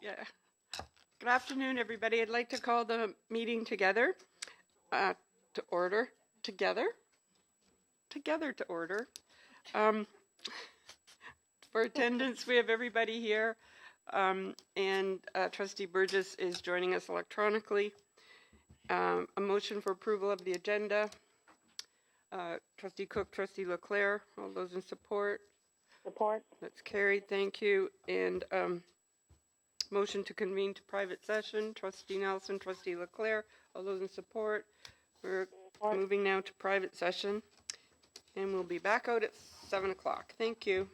Yeah. Good afternoon, everybody. I'd like to call the meeting together to order. Together to order. For attendance, we have everybody here, and Trustee Burgess is joining us electronically. A motion for approval of the agenda. Trustee Cook, Trustee Leclerc, all those in support? Support. That's carried. Thank you. And motion to convene to private session. Trustee Nelson, Trustee Leclerc, all those in support. We're moving now to private session, and we'll be back out at 7 o'clock. Thank you.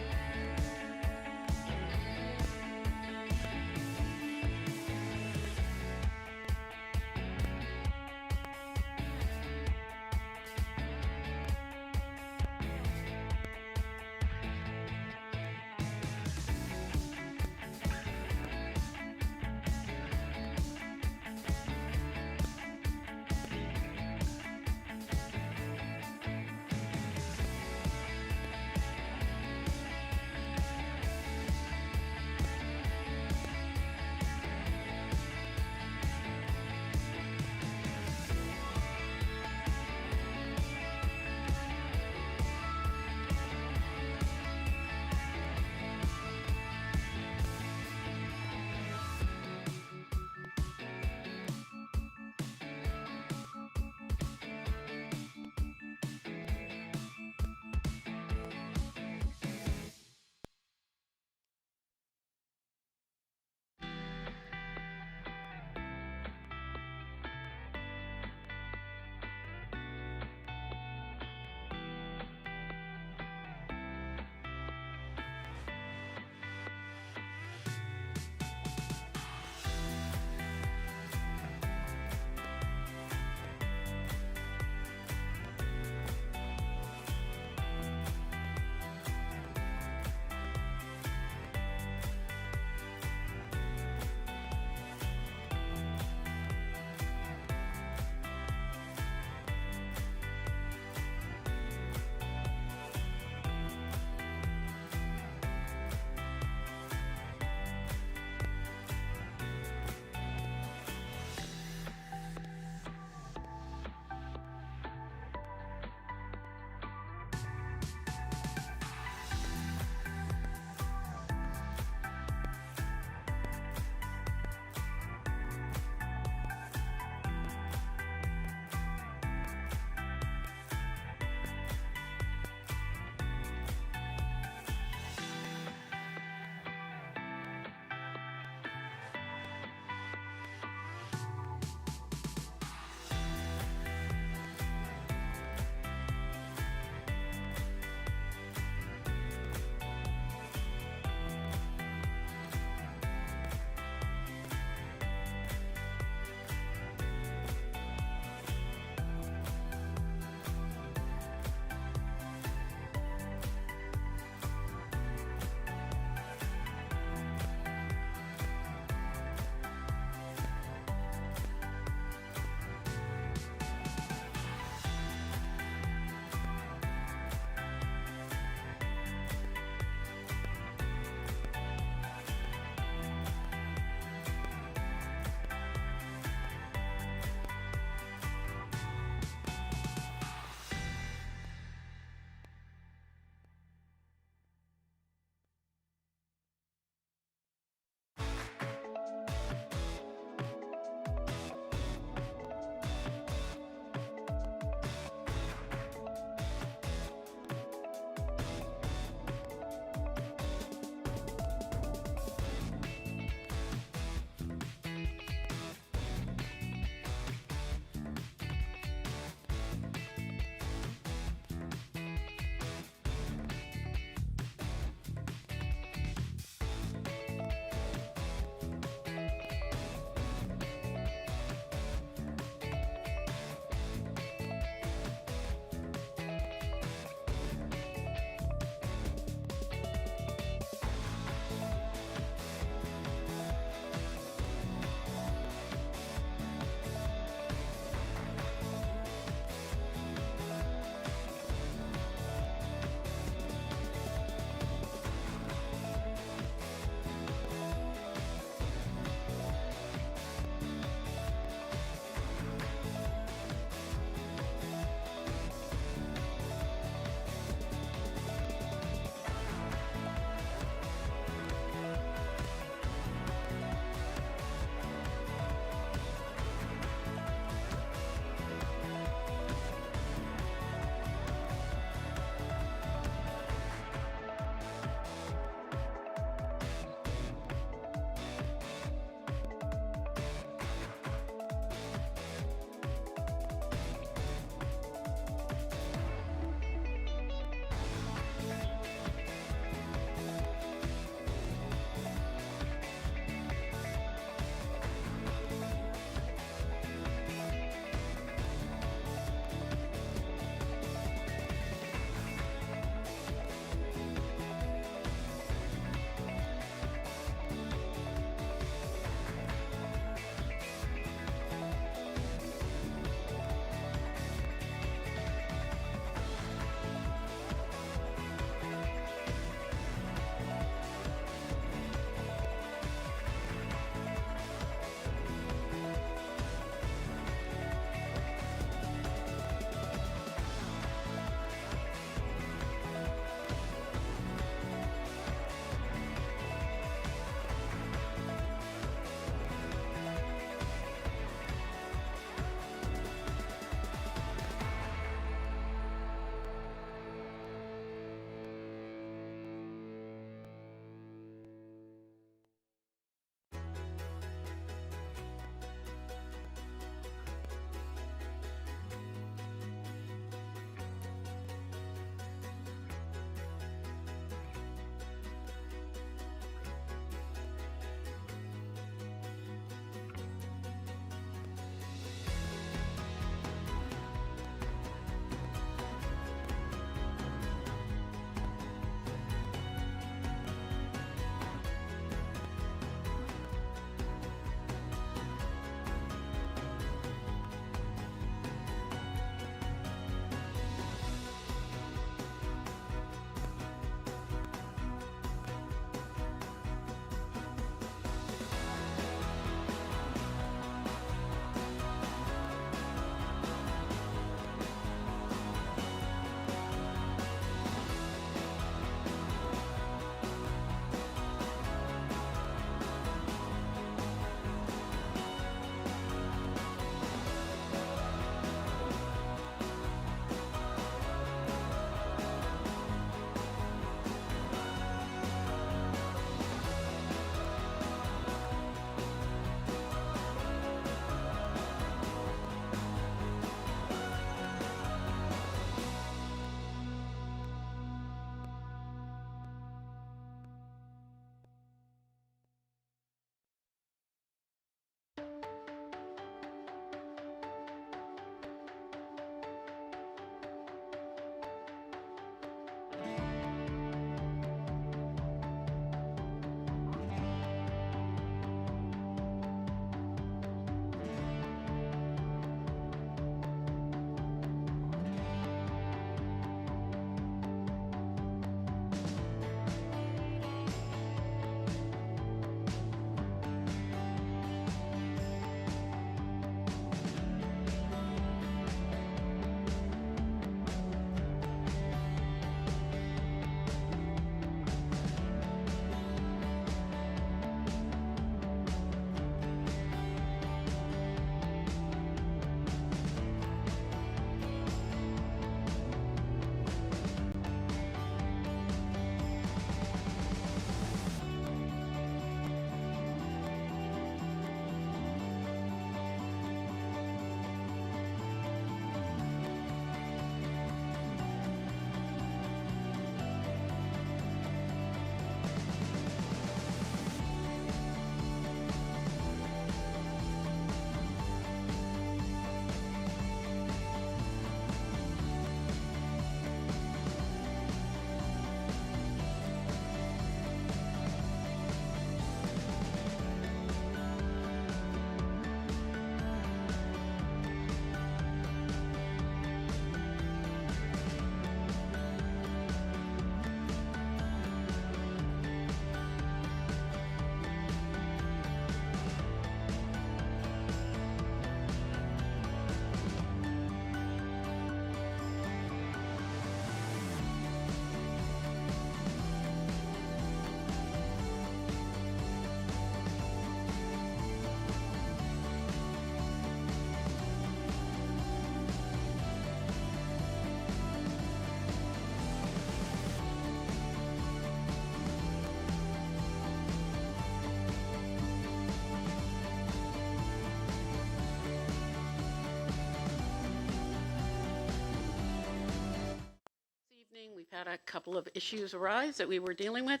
had a couple of issues arise that we were dealing with.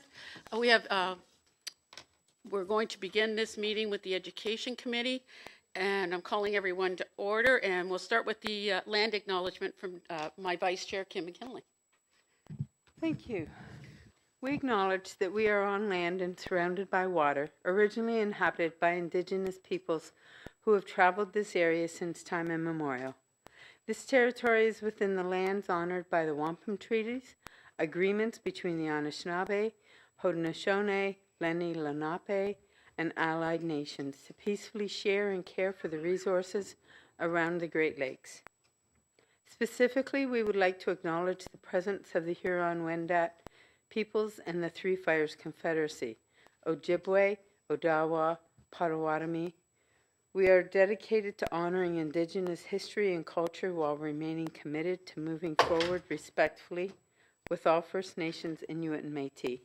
We're going to begin this meeting with the Education Committee, and I'm calling everyone to order, and we'll start with the land acknowledgement from my Vice Chair, Kim McKinley. Thank you. We acknowledge that we are on land and surrounded by water, originally inhabited by Indigenous peoples who have traveled this area since time immemorial. This territory is within the lands honored by the Wampum Treaties, agreements between the Anishinaabe, Haudenosaunee, Lenni Lenape, and allied nations to peacefully share and care for the resources around the Great Lakes. Specifically, we would like to acknowledge the presence of the Huron-Wendat peoples and the Three Fires Confederacy, Ojibwe, Odawa, Potawatomi. We are dedicated to honoring Indigenous history and culture while remaining committed to moving forward respectfully with all First Nations, Inuit, and Métis.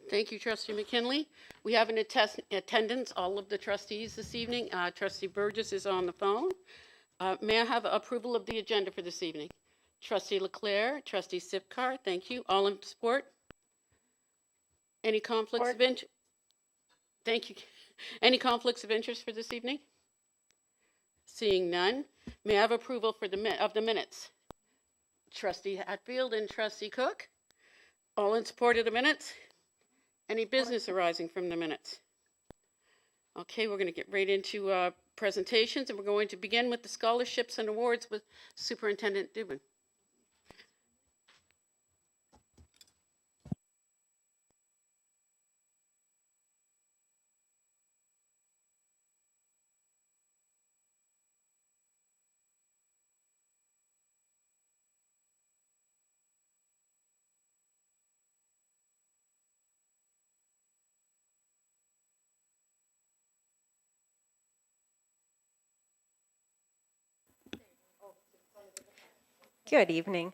Thank you, Trustee McKinley. We have in attendance all of the trustees this evening. Trustee Burgess is on the phone. May I have approval of the agenda for this evening? Trustee Leclerc, Trustee Sipcar, thank you. All in support? Any conflicts of interest? Thank you. Any conflicts of interest for this evening? Seeing none, may I have approval for the minutes? Trustee Hatfield and Trustee Cook, all in support of the minutes? Any business arising from the minutes? Okay, we're going to get right into presentations, and we're going to begin with the scholarships and awards with Superintendent Dubin. Good evening.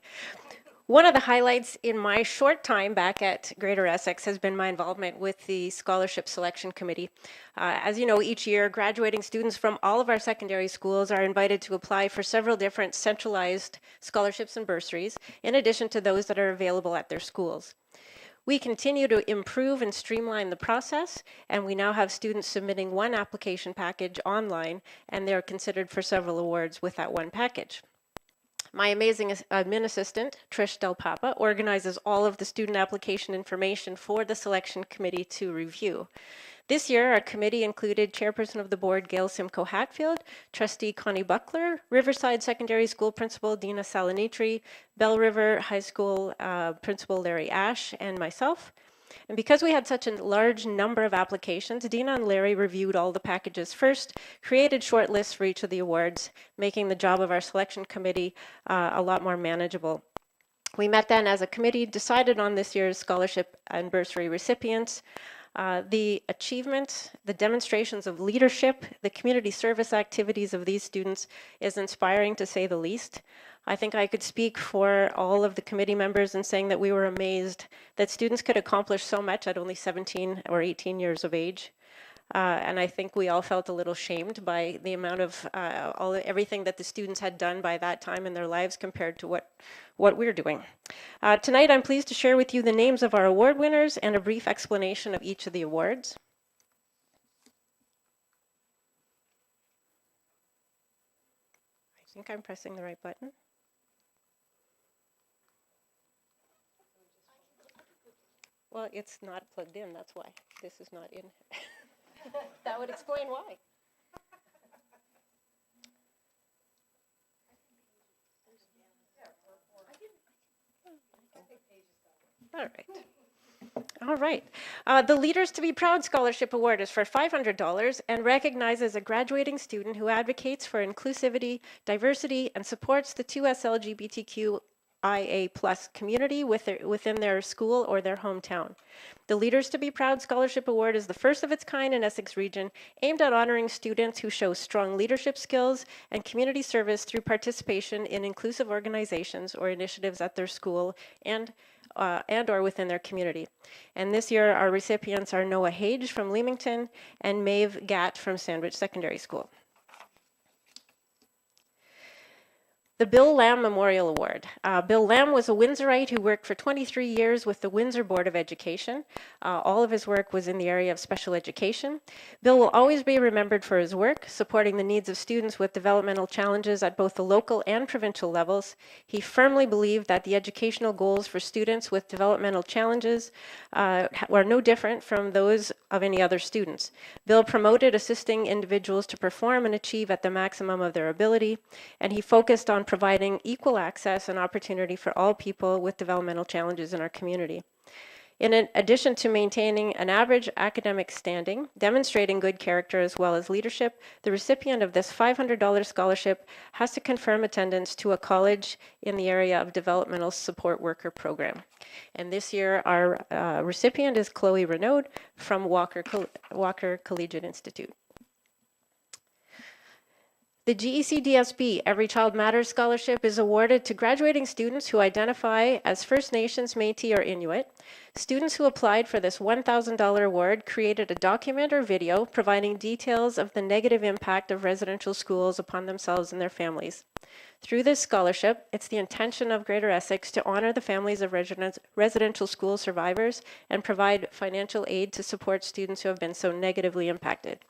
One of the highlights in my short time back at Greater Essex has been my involvement with the Scholarship Selection Committee. As you know, each year, graduating students from all of our secondary schools are invited to apply for several different centralized scholarships and bursaries, in addition to those that are available at their schools. We continue to improve and streamline the process, and we now have students submitting one application package online, and they're considered for several awards with that one package. My amazing admin assistant, Trish Del Papa, organizes all of the student application information for the selection committee to review. This year, our committee included Chairperson of the Board, Gail Simcoe Hatfield, Trustee Connie Buckler, Riverside Secondary School Principal, Dina Salinitri, Bell River High School Principal, Larry Ash, and myself. And because we had such a large number of applications, Dina and Larry reviewed all the packages first, created short lists for each of the awards, making the job of our selection committee a lot more manageable. We met then as a committee, decided on this year's scholarship and bursary recipients. The achievement, the demonstrations of leadership, the community service activities of these students is inspiring, to say the least. I think I could speak for all of the committee members in saying that we were amazed that students could accomplish so much at only 17 or 18 years of age. And I think we all felt a little shamed by the amount of everything that the students had done by that time in their lives compared to what we're doing. Tonight, I'm pleased to share with you the names of our award winners and a brief explanation of each of the awards. I think I'm pressing the right button. Well, it's not plugged in, that's why. This is not in. That would explain why. All right. The Leaders to Be Proud Scholarship Award is for $500 and recognizes a graduating student who advocates for inclusivity, diversity, and supports the 2S LGBTQIA+ community within their school or their hometown. The Leaders to Be Proud Scholarship Award is the first of its kind in Essex Region, aimed at honoring students who show strong leadership skills and community service through participation in inclusive organizations or initiatives at their school and or within their community. And this year, our recipients are Noah Hage from Leamington and Maeve Gatt from Sandwich Secondary School. The Bill Lamb Memorial Award. Bill Lamb was a Windsorite who worked for 23 years with the Windsor Board of Education. All of his work was in the area of special education. Bill will always be remembered for his work, supporting the needs of students with developmental challenges at both the local and provincial levels. He firmly believed that the educational goals for students with developmental challenges were no different from those of any other students. Bill promoted assisting individuals to perform and achieve at the maximum of their ability, and he focused on providing equal access and opportunity for all people with developmental challenges in our community. In addition to maintaining an average academic standing, demonstrating good character as well as leadership, the recipient of this $500 scholarship has to confirm attendance to a college in the area of developmental support worker program. And this year, our recipient is Chloe Renaud from Walker Collegiate Institute. The GECDSB Every Child Matters Scholarship is awarded to graduating students who identify as First Nations, Métis, or Inuit. Students who applied for this $1,000 award created a document or video providing details of the negative impact of residential schools upon themselves and their families. Through this scholarship, it's the intention of Greater Essex to honor the families of residential school survivors and provide financial aid to support students who have been so negatively impacted.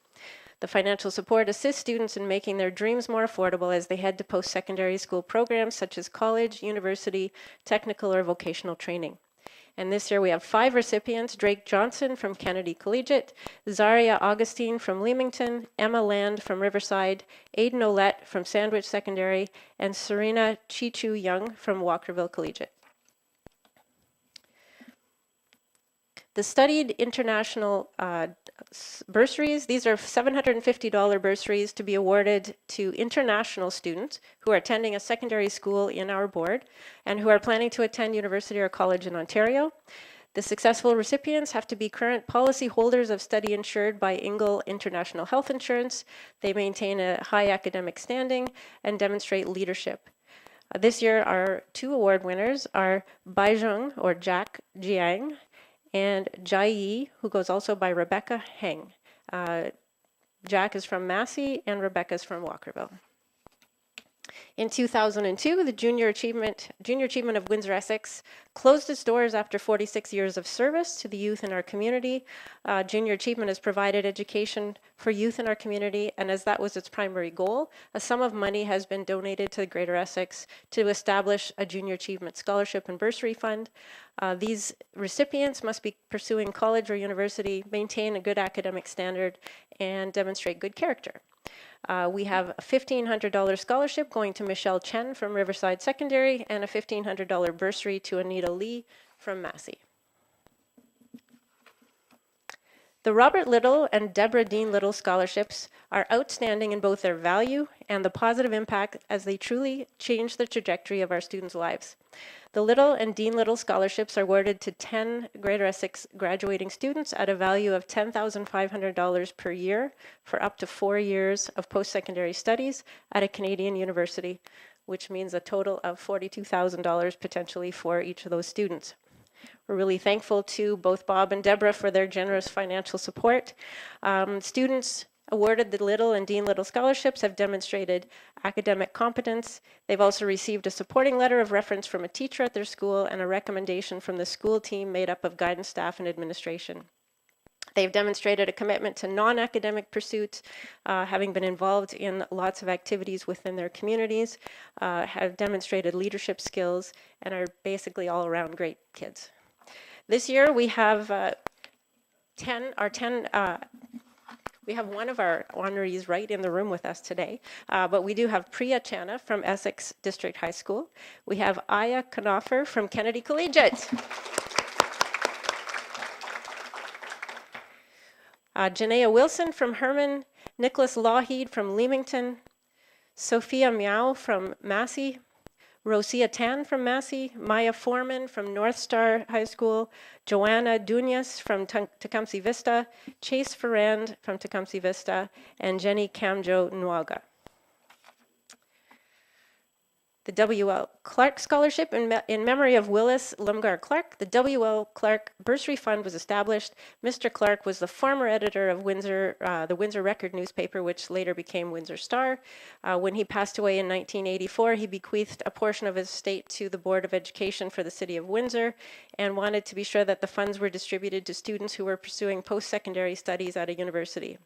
The financial support assists students in making their dreams more affordable as they head to post-secondary school programs such as college, university, technical, or vocational training. And this year we have 5 recipients: Drake Johnson from Kennedy Collegiate, Zaria Augustine from Leamington, Emma Land from Riverside, Aidan Olette from Sandwich Secondary, and Serena Chichu Young from Walkerville Collegiate. The studied international bursaries, these are $750 bursaries to be awarded to international students who are attending a secondary school in our board and who are planning to attend university or college in Ontario. The successful recipients have to be current policy holders of study insured by Ingle International Health Insurance. They maintain a high academic standing and demonstrate leadership. This year, our 2 award winners are Baizheng, or Jack Jiang, and Jai Yi, who goes also by Rebecca Heng. Jack is from Massey and Rebecca is from Walkerville. In 2002, the Junior Achievement of Windsor Essex closed its doors after 46 years of service to the youth in our community. Junior Achievement has provided education for youth in our community, and as that was its primary goal, a sum of money has been donated to Greater Essex to establish a Junior Achievement Scholarship and Bursary Fund. These recipients must be pursuing college or university, maintain a good academic standard, and demonstrate good character. We have a $1,500 scholarship going to Michelle Chen from Riverside Secondary and a $1,500 bursary to Anita Lee from Massey. The Robert Little and Deborah Dean Little scholarships are outstanding in both their value and the positive impact as they truly change the trajectory of our students' lives. The Little and Dean Little scholarships are awarded to 10 Greater Essex graduating students at a value of $10,500 per year for up to 4 years of post-secondary studies at a Canadian university, which means a total of $42,000 potentially for each of those students. We're really thankful to both Bob and Deborah for their generous financial support. Students awarded the Little and Dean Little scholarships have demonstrated academic competence. They've also received a supporting letter of reference from a teacher at their school and a recommendation from the school team made up of guidance staff and administration. They've demonstrated a commitment to non-academic pursuits, having been involved in lots of activities within their communities, have demonstrated leadership skills, and are basically all around great kids. This year we have we have one of our honorees right in the room with us today, but we do have Priya Channa from Essex District High School. We have Aya Knopfer from Kennedy Collegiate. Janaea Wilson from Herman, Nicholas Lougheed from Leamington, Sophia Miao from Massey, Rosia Tan from Massey, Maya Foreman from North Star High School, Joanna Dunas from Tecumseh Vista, Chase Ferrand from Tecumseh Vista, and Jenny Kamjo Nwaga. The W.L. Clark Scholarship in memory of Willis Lumgar Clark. The W.L. Clark Bursary Fund was established. Mr. Clark was the former editor of the Windsor Record newspaper, which later became Windsor Star. When he passed away in 1984, he bequeathed a portion of his estate to the Board of Education for the City of Windsor and wanted to be sure that the funds were distributed to students who were pursuing post-secondary studies at a university.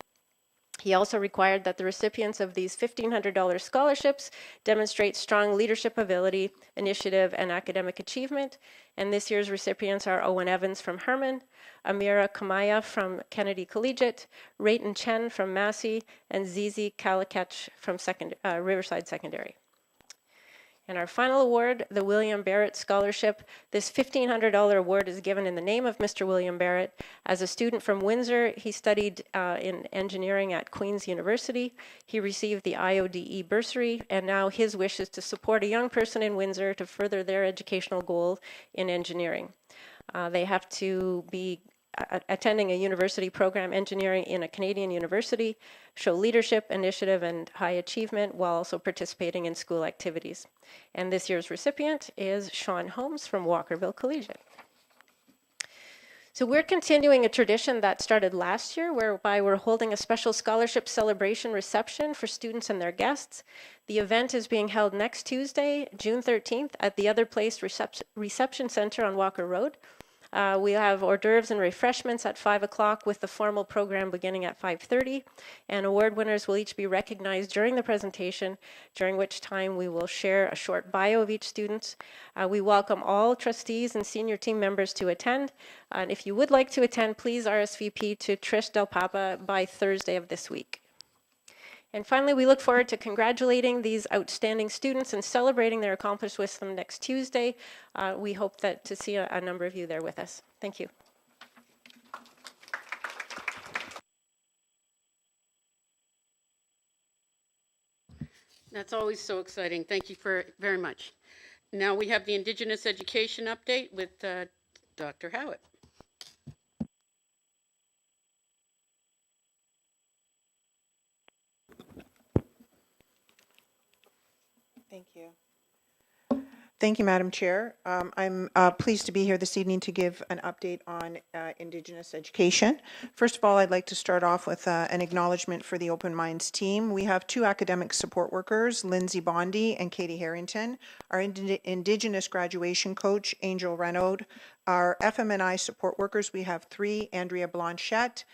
He also required that the recipients of these $1,500 scholarships demonstrate strong leadership ability, initiative, and academic achievement. And this year's recipients are Owen Evans from Herman, Amira Kamaya from Kennedy Collegiate, Rayton Chen from Massey, and Zizi Kalakech from Riverside Secondary. And our final award, the William Barrett Scholarship. This $1,500 award is given in the name of Mr. William Barrett. As a student from Windsor, he studied in engineering at Queen's University. He received the IODE bursary, and now his wish is to support a young person in Windsor to further their educational goal in engineering. They have to be attending a university program, engineering in a Canadian university, show leadership, initiative, and high achievement while also participating in school activities. And this year's recipient is Sean Holmes from Walkerville Collegiate. So we're continuing a tradition that started last year, whereby we're holding a special scholarship celebration reception for students and their guests. The event is being held next Tuesday, June 13th, at the Other Place Reception Center on Walker Road. We have hors d'oeuvres and refreshments at 5 o'clock with the formal program beginning at 5:30. And award winners will each be recognized during the presentation, during which time we will share a short bio of each student. We welcome all trustees and senior team members to attend. And if you would like to attend, please RSVP to Trish Del Papa by Thursday of this week. And finally, we look forward to congratulating these outstanding students and celebrating their accomplishments with them next Tuesday. We hope to see a number of you there with us. Thank you. That's always so exciting. Thank you very much. Now we have the Indigenous Education Update with Dr. Howitt. Thank you. Thank you, Madam Chair. I'm pleased to be here this evening to give an update on Indigenous education. First of all, I'd like to start off with an acknowledgement for the Open Minds team. We have two academic support workers, Lindsay Bondi and Katie Harrington, our Indigenous graduation coach, Angel Renaud, our FMNI support workers. We have three, Andrea Blanchette,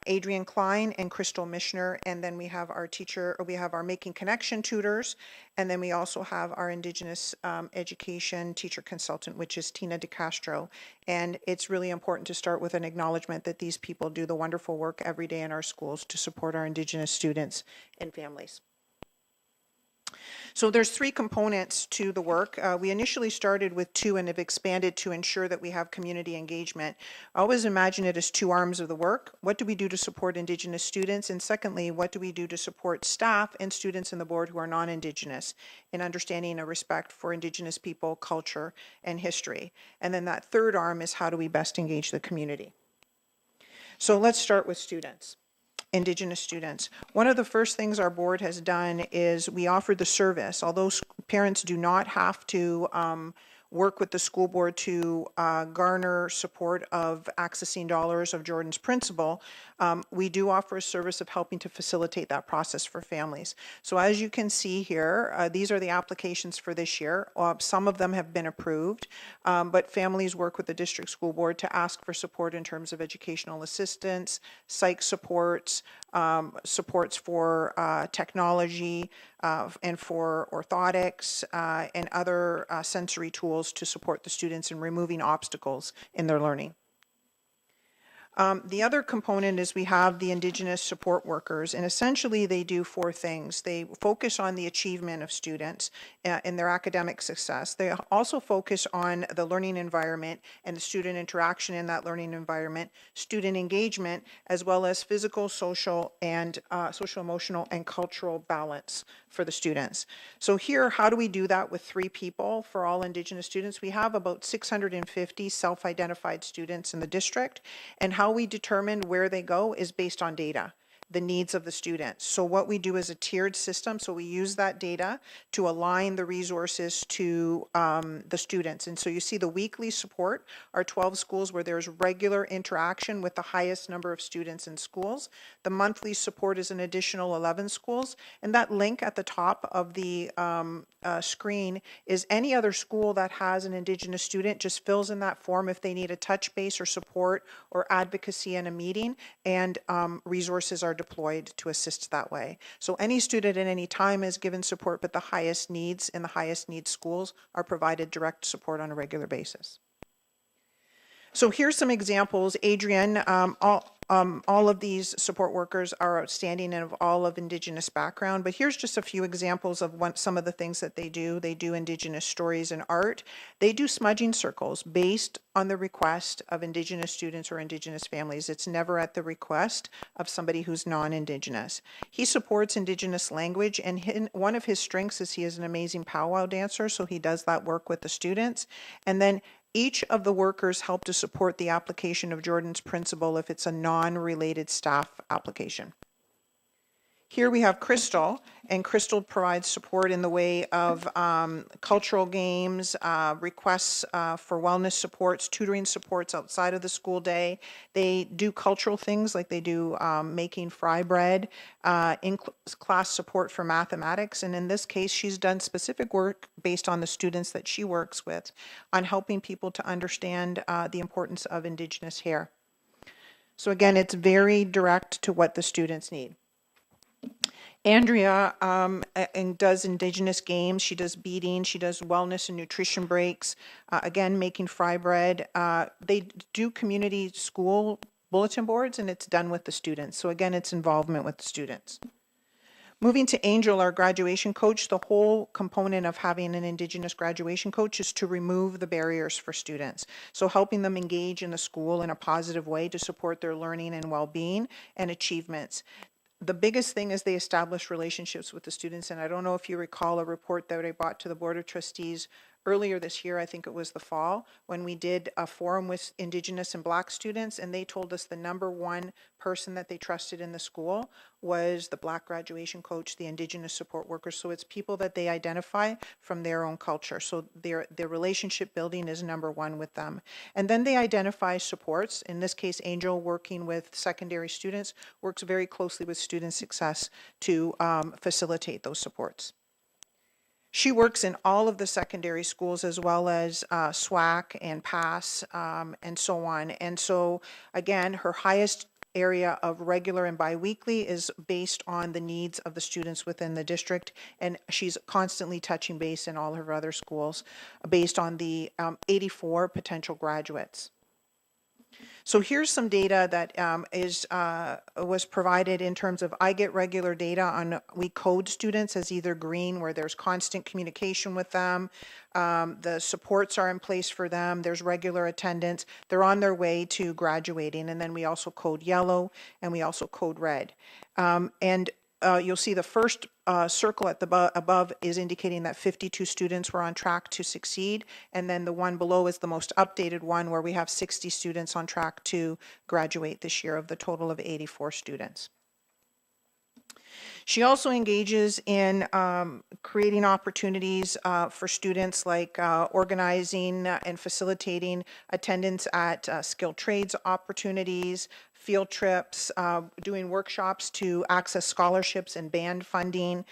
Adrian Klein and Crystal Mishner, and then we have our Making Connection tutors, and then we also have our Indigenous education teacher consultant, which is Tina DeCastro. And it's really important to start with an acknowledgement that these people do the wonderful work every day in our schools to support our Indigenous students and families. So there's three components to the work. We initially started with two and have expanded to ensure that we have community engagement. I always imagine it as two arms of the work. What do we do to support Indigenous students? And secondly, what do we do to support staff and students in the board who are non-Indigenous in understanding and respect for Indigenous people, culture, and history? And then that third arm is how do we best engage the community? So let's start with students. Indigenous students. One of the first things our board has done is we offer the service. Although parents do not have to work with the school board to garner support of accessing dollars of Jordan's principal, we do offer a service of helping to facilitate that process for families. So as you can see here, these are the applications for this year. Some of them have been approved, but families work with the district school board to ask for support in terms of educational assistance, psych supports, supports for technology, and for orthotics and other sensory tools to support the students in removing obstacles in their learning. The other component is we have the Indigenous support workers, and essentially they do four things. They focus on the achievement of students in their academic success. They also focus on the learning environment and the student interaction in that learning environment, student engagement, as well as physical, social, and social, emotional, and cultural balance for the students. So here, how do we do that with three people for all Indigenous students? We have about 650 self-identified students in the district, and how we determine where they go is based on data. the needs of the students. So what we do is a tiered system. So we use that data to align the resources to the students. And so you see the weekly support are 12 schools where there's regular interaction with the highest number of students in schools. The monthly support is an additional 11 schools. And that link at the top of the screen is any other school that has an Indigenous student just fills in that form if they need a touch base or support or advocacy in a meeting, and resources are deployed to assist that way. So any student at any time is given support, but the highest needs in the highest needs schools are provided direct support on a regular basis. So here's some examples. Adrian, all of these support workers are outstanding and of all of Indigenous background, but here's just a few examples of some of the things that they do. They do Indigenous stories and art. They do smudging circles based on the request of Indigenous students or Indigenous families. It's never at the request of somebody who's non-Indigenous. He supports Indigenous language, and one of his strengths is he is an amazing powwow dancer, so he does that work with the students. And then each of the workers help to support the application of Jordan's principle if it's a non-related staff application. Here we have Crystal, and Crystal provides support in the way of cultural games, requests for wellness supports, tutoring supports outside of the school day. They do cultural things like they do making fry bread, in-class support for mathematics, and in this case she's done specific work based on the students that she works with on helping people to understand the importance of Indigenous hair. So again, it's very direct to what the students need. Andrea does Indigenous games. She does beading. She does wellness and nutrition breaks. Again, making fry bread. They do community school bulletin boards, and it's done with the students. So again, it's involvement with the students. Moving to Angel, our graduation coach, the whole component of having an Indigenous graduation coach is to remove the barriers for students. So helping them engage in the school in a positive way to support their learning and well-being and achievements. The biggest thing is they establish relationships with the students, and I don't know if you recall a report that I brought to the Board of Trustees earlier this year, I think it was the fall, when we did a forum with Indigenous and Black students, and they told us the number one person that they trusted in the school was the Black graduation coach, the Indigenous support workers. So it's people that they identify from their own culture. So their relationship building is number one with them. And then they identify supports. In this case, Angel, working with secondary students, works very closely with student success to facilitate those supports. She works in all of the secondary schools as well as SWAC and PASS and so on. And so again, her highest area of regular and biweekly is based on the needs of the students within the district, and she's constantly touching base in all her other schools based on the 84 potential graduates. So here's some data that was provided in terms of I get regular data on, we code students as either green, where there's constant communication with them, the supports are in place for them, there's regular attendance, they're on their way to graduating, and then we also code yellow and we also code red. You'll see the first circle at the above is indicating that 52 students were on track to succeed, and then the one below is the most updated one where we have 60 students on track to graduate this year of the total of 84 students. She also engages in creating opportunities for students, like organizing and facilitating attendance at skilled trades opportunities, field trips, doing workshops to access scholarships and band funding.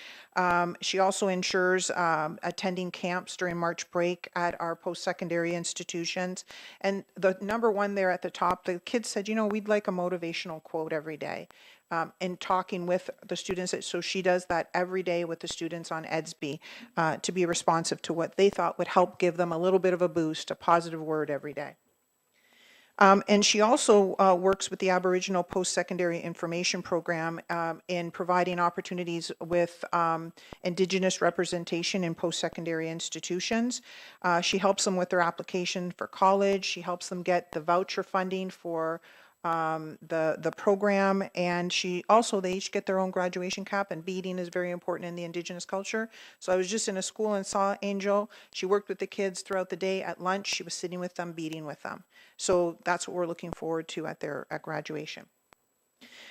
She also ensures attending camps during March break at our post-secondary institutions. And the number one there at the top, the kids said, you know, we'd like a motivational quote every day. And talking with the students, so she does that every day with the students on EDSB to be responsive to what they thought would help give them a little bit of a boost, a positive word every day. And she also works with the Aboriginal Post-Secondary Information Program in providing opportunities with Indigenous representation in post-secondary institutions. She helps them with their application for college. She helps them get the voucher funding for the program, and they each get their own graduation cap, and beading is very important in the Indigenous culture. So I was just in a school and saw Angel. She worked with the kids throughout the day. At lunch, she was sitting with them, beading with them. So that's what we're looking forward to at graduation.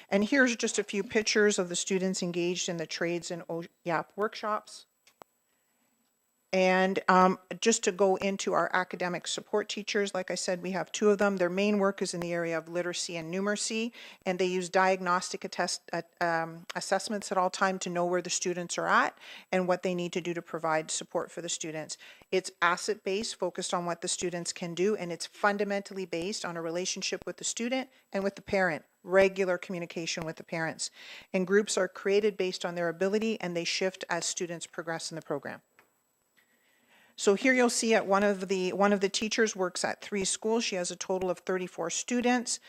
And here's just a few pictures of the students engaged in the trades and OYAP workshops. And just to go into our academic support teachers, like I said, we have 2 of them. Their main work is in the area of literacy and numeracy, and they use diagnostic assessments at all times to know where the students are at and what they need to do to provide support for the students. It's asset-based, focused on what the students can do, and it's fundamentally based on a relationship with the student and with the parent, regular communication with the parents. And groups are created based on their ability, and they shift as students progress in the program. So here you'll see at one of the teachers works at 3 schools. She has a total of 34 students.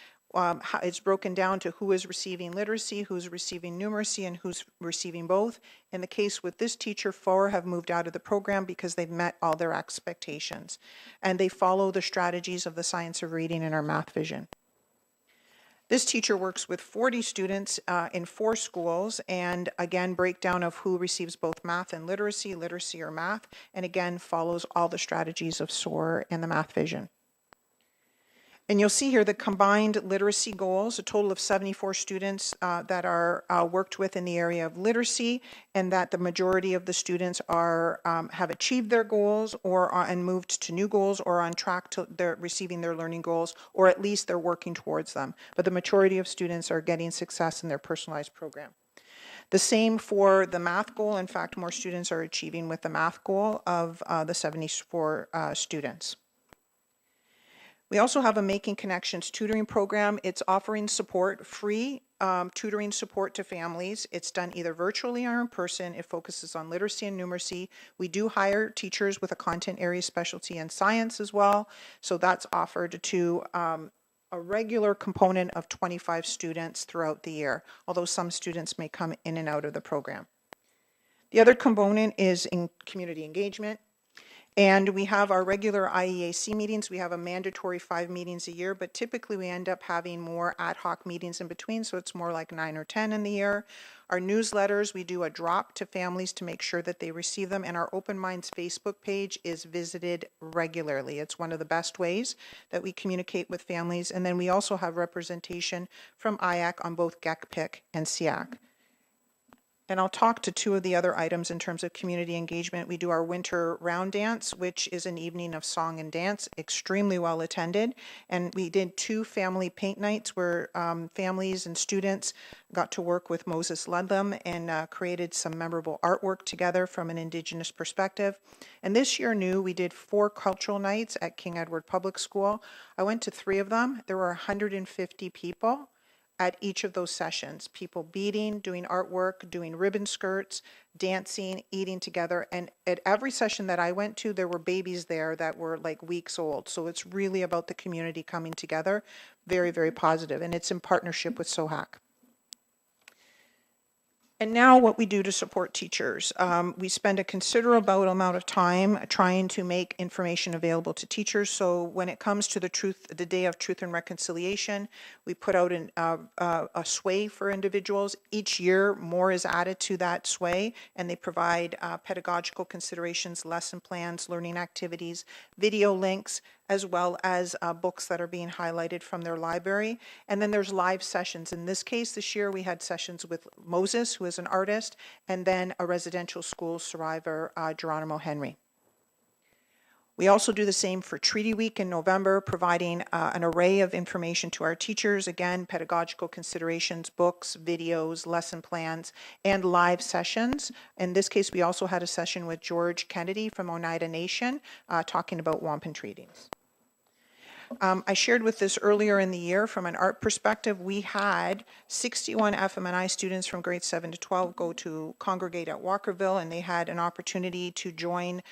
It's broken down to who is receiving literacy, who's receiving numeracy, and who's receiving both. In the case with this teacher, 4 have moved out of the program because they've met all their expectations. And they follow the strategies of the science of reading in our math vision. This teacher works with 40 students in 4 schools, and again, breakdown of who receives both math and literacy, literacy or math, and again, follows all the strategies of SOAR and the math vision. And you'll see here the combined literacy goals, a total of 74 students that are worked with in the area of literacy, and that the majority of the students are have achieved their goals or and moved to new goals or on track to receiving their learning goals, or at least they're working towards them. But the majority of students are getting success in their personalized program. The same for the math goal. In fact, more students are achieving with the math goal of the 74 students. We also have a Making Connections tutoring program. It's offering support, free tutoring support to families. It's done either virtually or in person. It focuses on literacy and numeracy. We do hire teachers with a content area specialty in science as well. So that's offered to a regular component of 25 students throughout the year, although some students may come in and out of the program. The other component is in community engagement. And we have our regular IEAC meetings. We have a mandatory 5 meetings a year, but typically we end up having more ad hoc meetings in between, so it's more like 9 or 10 in the year. Our newsletters, we do a drop to families to make sure that they receive them, and our Open Minds Facebook page is visited regularly. It's one of the best ways that we communicate with families, and then we also have representation from IAC on both GECPIC and SEAC. And I'll talk to 2 of the other items in terms of community engagement. We do our winter round dance, which is an evening of song and dance, extremely well attended. And we did 2 family paint nights where families and students got to work with Moses Ludlam and created some memorable artwork together from an Indigenous perspective. And this year new, we did 4 cultural nights at King Edward Public School. I went to 3 of them. There were 150 people at each of those sessions, people beading, doing artwork, doing ribbon skirts, dancing, eating together. And at every session that I went to, there were babies there that were like weeks old. So it's really about the community coming together. Very, very positive. And it's in partnership with SOHAC. And now what we do to support teachers. We spend a considerable amount of time trying to make information available to teachers. So when it comes to the Day of Truth and Reconciliation, we put out a sway for individuals. Each year, more is added to that sway, and they provide pedagogical considerations, lesson plans, learning activities, video links, as well as books that are being highlighted from their library. And then there's live sessions. In this case, this year, we had sessions with Moses, who is an artist, and then a residential school survivor, Geronimo Henry. We also do the same for Treaty Week in November, providing an array of information to our teachers. Again, pedagogical considerations, books, videos, lesson plans, and live sessions. In this case, we also had a session with George Kennedy from Oneida Nation talking about wampum treaties. I shared with this earlier in the year. From an art perspective, we had 61 FMNI students from grades 7 to 12 go to congregate at Walkerville, and they had an opportunity to join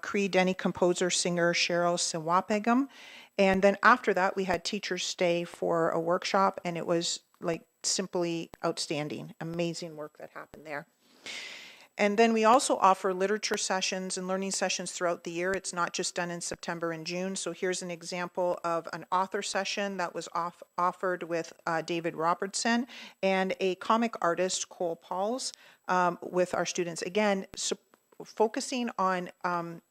Cree Dene composer singer Cheryl Siwapegum. And then after that, we had teachers stay for a workshop, and it was like simply outstanding, amazing work that happened there. And then we also offer literature sessions and learning sessions throughout the year. It's not just done in September and June. So here's an example of an author session that was offered with David Robertson and a comic artist, Cole Pauls, with our students. Again, focusing on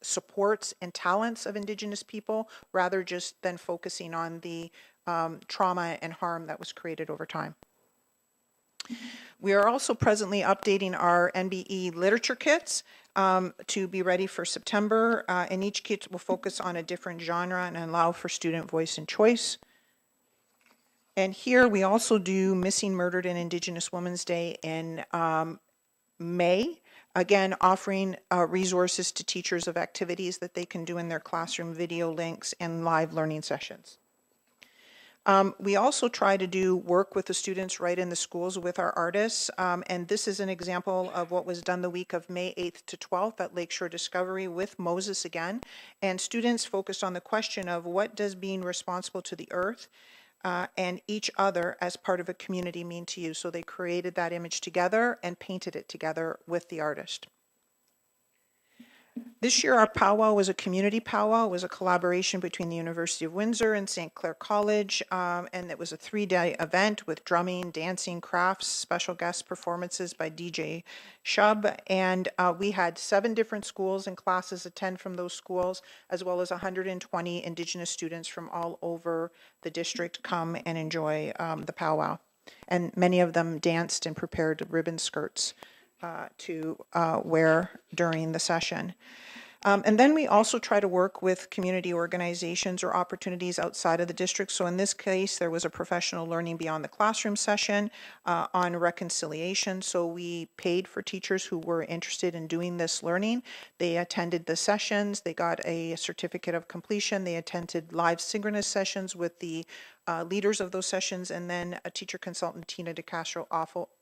supports and talents of Indigenous people rather just than focusing on the trauma and harm that was created over time. We are also presently updating our NBE literature kits to be ready for September, and each kit will focus on a different genre and allow for student voice and choice. And here we also do Missing, Murdered, and Indigenous Women's Day in May, again offering resources to teachers of activities that they can do in their classroom, video links, and live learning sessions. We also try to do work with the students right in the schools with our artists, and this is an example of what was done the week of May 8th to 12th at Lakeshore Discovery with Moses again, and students focused on the question of what does being responsible to the earth and each other as part of a community mean to you. So they created that image together and painted it together with the artist. This year, our powwow was a community powwow. It was a collaboration between the University of Windsor and St. Clair College, and it was a 3-day event with drumming, dancing, crafts, special guest performances by DJ Shub, and we had 7 different schools and classes attend from those schools, as well as 120 Indigenous students from all over the district come and enjoy the powwow. And many of them danced and prepared ribbon skirts to wear during the session. And then we also try to work with community organizations or opportunities outside of the district. So in this case, there was a professional learning beyond the classroom session on reconciliation. So we paid for teachers who were interested in doing this learning. They attended the sessions. They got a certificate of completion. They attended live synchronous sessions with the leaders of those sessions, and then a teacher consultant, Tina DeCastro,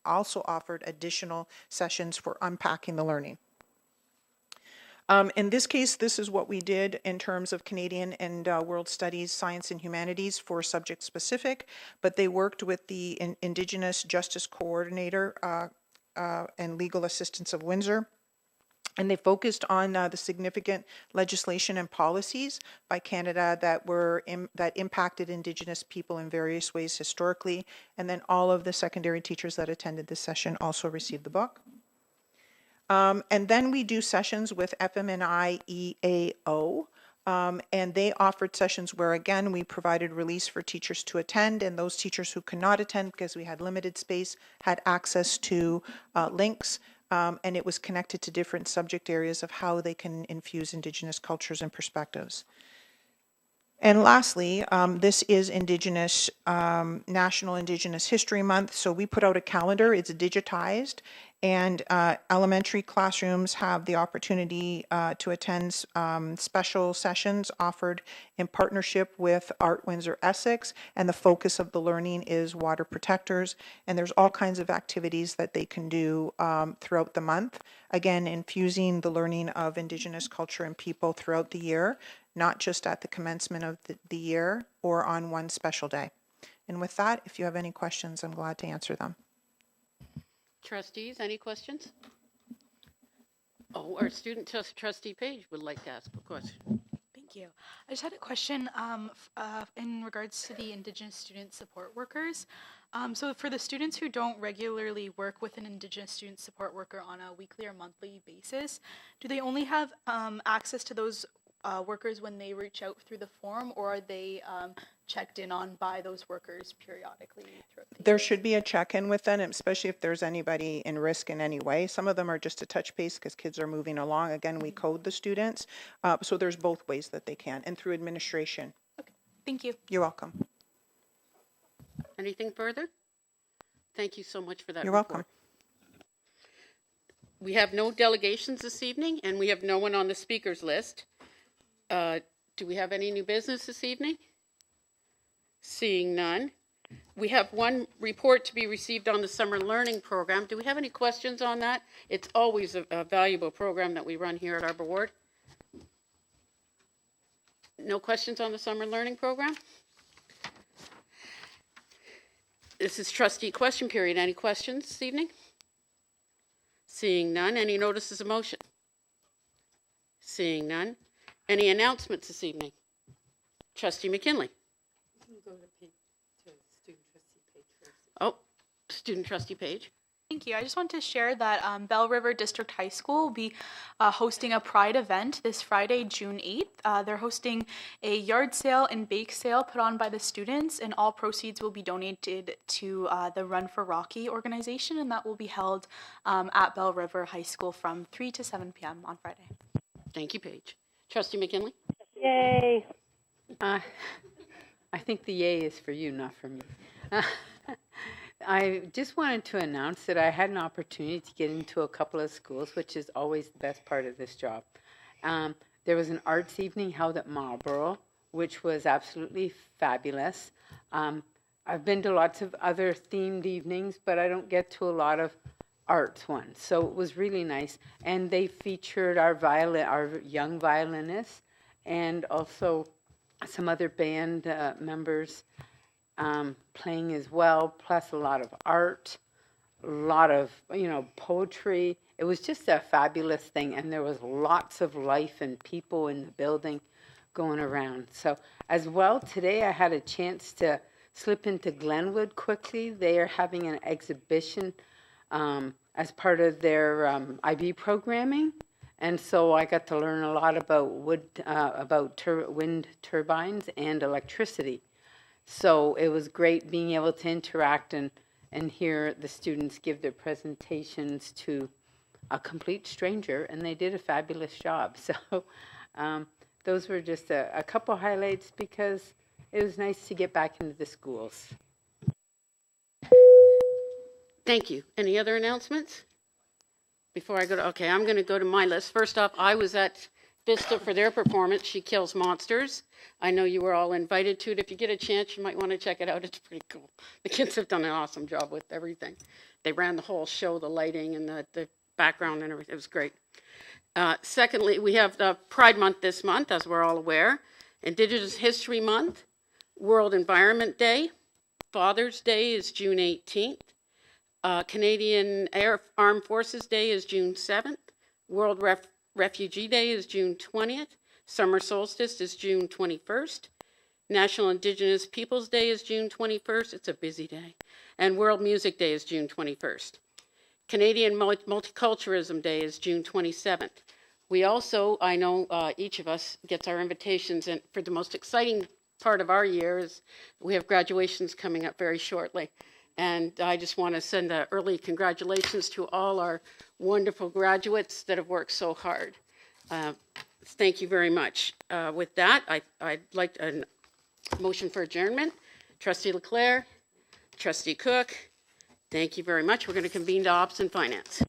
also offered additional sessions for unpacking the learning. In this case, this is what we did in terms of Canadian and World Studies, Science and Humanities for subject specific, but they worked with the Indigenous Justice Coordinator and Legal Assistance of Windsor. And they focused on the significant legislation and policies by Canada that impacted Indigenous people in various ways historically. And then all of the secondary teachers that attended this session also received the book. And then we do sessions with FMNI EAO. And they offered sessions where, again, we provided release for teachers to attend, and those teachers who could not attend because we had limited space had access to links. And it was connected to different subject areas of how they can infuse Indigenous cultures and perspectives. And lastly, this is Indigenous, National Indigenous History Month. So we put out a calendar, it's digitized, and elementary classrooms have the opportunity to attend special sessions offered in partnership with Art Windsor Essex, and the focus of the learning is water protectors, and there's all kinds of activities that they can do throughout the month, again infusing the learning of Indigenous culture and people throughout the year, not just at the commencement of the year or on one special day. And with that, if you have any questions, I'm glad to answer them. Trustees, any questions? Oh, our student trustee Page would like to ask a question. Thank you. I just had a question in regards to the Indigenous student support workers. So for the students who don't regularly work with an Indigenous student support worker on a weekly or monthly basis, do they only have access to those workers when they reach out through the form, or are they checked in on by those workers periodically throughout the There year? should be a check-in with them, especially if there's anybody in risk in any way. Some of them are just a touch base because kids are moving along. Again, we code the students. So there's both ways that they can, and through administration. Okay, thank you. You're welcome. Anything further? Thank you so much for that You're report. welcome. We have no delegations this evening, and we have no one on the speakers list. Do we have any new business this evening? Seeing none. We have one report to be received on the summer learning program. Do we have any questions on that? It's always a valuable program that we run here at our board. No questions on the summer learning program? This is trustee question period. Any questions this evening? Seeing none. Any notices of motion? Seeing none. Any announcements this evening? Trustee McKinley. Oh, student trustee Page. Thank you. I just want to share that Bell River District High School will be hosting a Pride event this Friday, June 8th. They're hosting a yard sale and bake sale put on by the students, and all proceeds will be donated to the Run for Rocky organization, and that will be held at Bell River High School from 3 to 7 p.m. on Friday. Thank you, Paige. Trustee McKinley? Yay. I think the yay is for you, not for me. I just wanted to announce that I had an opportunity to get into a couple of schools, which is always the best part of this job. There was an arts evening held at Marlborough, which was absolutely fabulous. I've been to lots of other themed evenings, but I don't get to a lot of arts ones. So it was really nice. And they featured our young violinists and also some other band members playing as well, plus a lot of art, a lot of, poetry. It was just a fabulous thing, and there was lots of life and people in the building going around. So as well, today I had a chance to slip into Glenwood quickly. They are having an exhibition as part of their IB programming. And so I got to learn a lot about wind turbines and electricity. So it was great being able to interact and hear the students give their presentations to a complete stranger, and they did a fabulous job. So those were just a couple highlights because it was nice to get back into the schools. Thank you. Any other announcements? Before I go to, okay, I'm going to go to my list. First off, I was at Vista for their performance, She Kills Monsters. I know you were all invited to it. If you get a chance, you might want to check it out. It's pretty cool. The kids have done an awesome job with everything. They ran the whole show, the lighting and the background and everything. It was great. Secondly, we have the Pride Month this month, as we're all aware. Indigenous History Month, World Environment Day. Father's Day is June 18th. Canadian Armed Forces Day is June 7th. World Refugee Day is June 20th. Summer Solstice is June 21st. National Indigenous Peoples Day is June 21st. It's a busy day. And World Music Day is June 21st. Canadian Multiculturalism Day is June 27th. We also, I know each of us gets our invitations, and for the most exciting part of our year is we have graduations coming up very shortly. And I just want to send early congratulations to all our wonderful graduates that have worked so hard. Thank you very much. With that, I'd like a motion for adjournment. Trustee Leclerc, Trustee Cook, thank you very much. We're going to convene to Ops and Finance.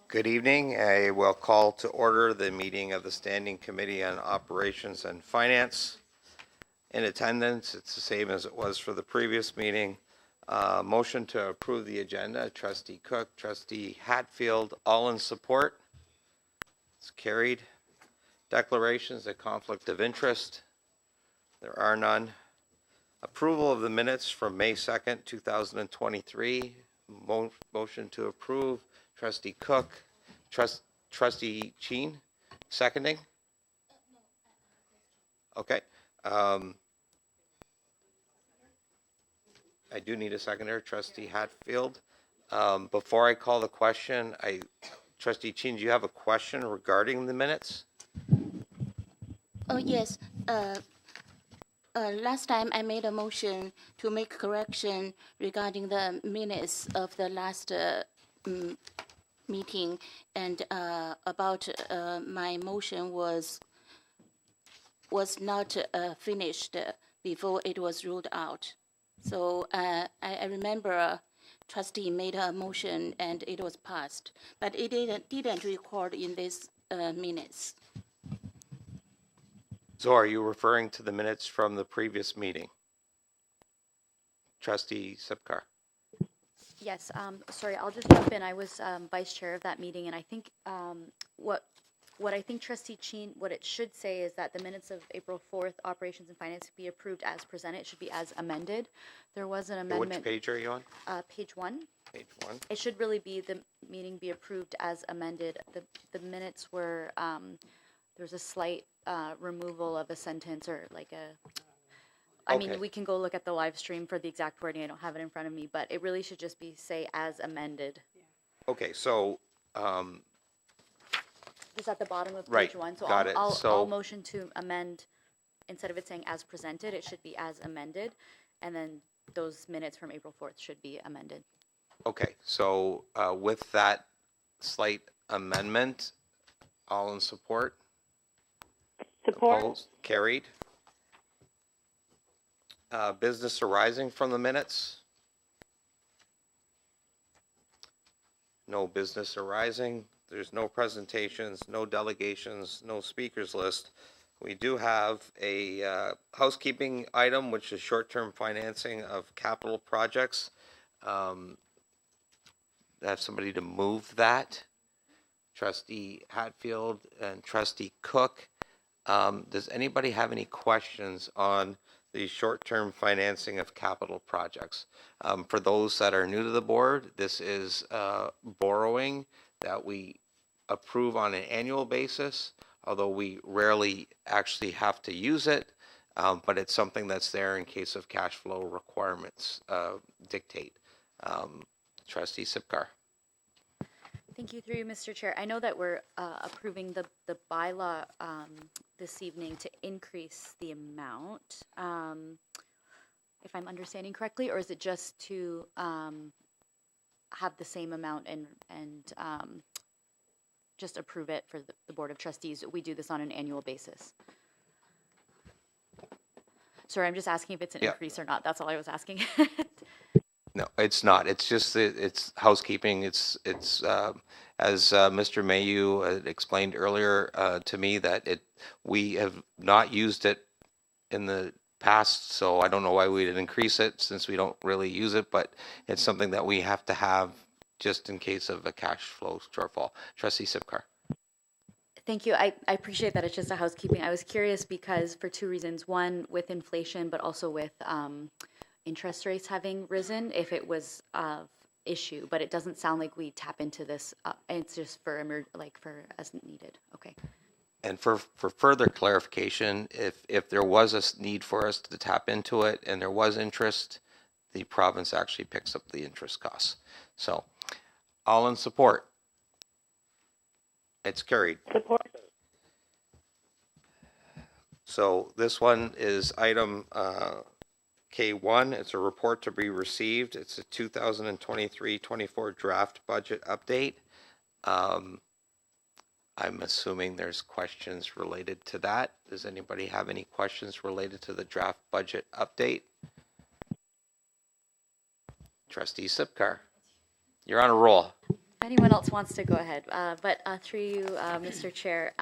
Good evening. I will call to order the meeting of the Standing Committee on Operations and Finance. In attendance, it's the same as it was for the previous meeting. Motion to approve the agenda. Trustee Cook, Trustee Hatfield, all in support. It's carried. Declarations of conflict of interest. There are none. Approval of the minutes from May 2nd, 2023. Motion to approve. Trustee Cook, Trustee Cheen, seconding? Okay. I do need a seconder, Trustee Hatfield. Before I call the question, Trustee Cheen, do you have a question regarding the minutes? Oh, yes. Last time I made a motion to make correction regarding the minutes of the last meeting, and about my motion was was not finished before it was ruled out. So I remember trustee made a motion and it was passed, but it didn't record in this minutes. So are you referring to the minutes from the previous meeting? Trustee Sipkar. Yes, sorry, I'll just jump in. I was vice chair of that meeting, and I think what I think Trustee Chin, what it should say is that the minutes of April 4th, Operations and Finance be approved as presented. It should be as amended. There was an amendment. Which page are you on? Page 1. Page 1. It should really be the meeting be approved as amended. The minutes were, there was a slight removal of a sentence or like a, I Okay. mean, we can go look at the live stream for the exact wording. I don't have it in front of me, but it really should just be say as amended. Okay, so, Just at the bottom of Right, page 1. So got it. I'll So- motion to amend, instead of it saying as presented, it should be as amended. And then those minutes from April 4th should be amended. okay, so with that slight amendment, all in support? Support. Opposed? Carried. Business arising from the minutes? No business arising. There's no presentations, no delegations, no speakers list. We do have a housekeeping item, which is short-term financing of capital projects. Have somebody to move that. Trustee Hatfield and Trustee Cook. Does anybody have any questions on the short-term financing of capital projects? For those that are new to the board, this is borrowing that we approve on an annual basis, although we rarely actually have to use it, but it's something that's there in case of cash flow requirements dictate. Trustee Sipkar. Thank you, through you, Mr. Chair. I know that we're approving the bylaw this evening to increase the amount, if I'm understanding correctly, or is it just to have the same amount and just approve it for the Board of Trustees? We do this on an annual basis. Sorry, I'm just asking if it's an Yeah. increase or not. That's all I was asking. No, it's not. It's just that it's housekeeping. It's as Mr. Mayu had explained earlier to me that we have not used it in the past, so I don't know why we didn't increase it since we don't really use it, but it's something that we have to have just in case of a cash flow shortfall. Trustee Sipkar. Thank you. I appreciate that it's just a housekeeping. I was curious because for two reasons. One, with inflation, but also with interest rates having risen, if it was of issue, but it doesn't sound like we tap into this. It's just for for as needed. Okay. And for further clarification, if there was a need for us to tap into it and there was interest, the province actually picks up the interest costs. So, all in support? It's carried. Support. So this one is item K1. It's a report to be received. It's a 2023-24 draft budget update. I'm assuming there's questions related to that. Does anybody have any questions related to the draft budget update? Trustee Sipkar, you're on a roll. If anyone else wants to go ahead, but through you, Mr. Chair,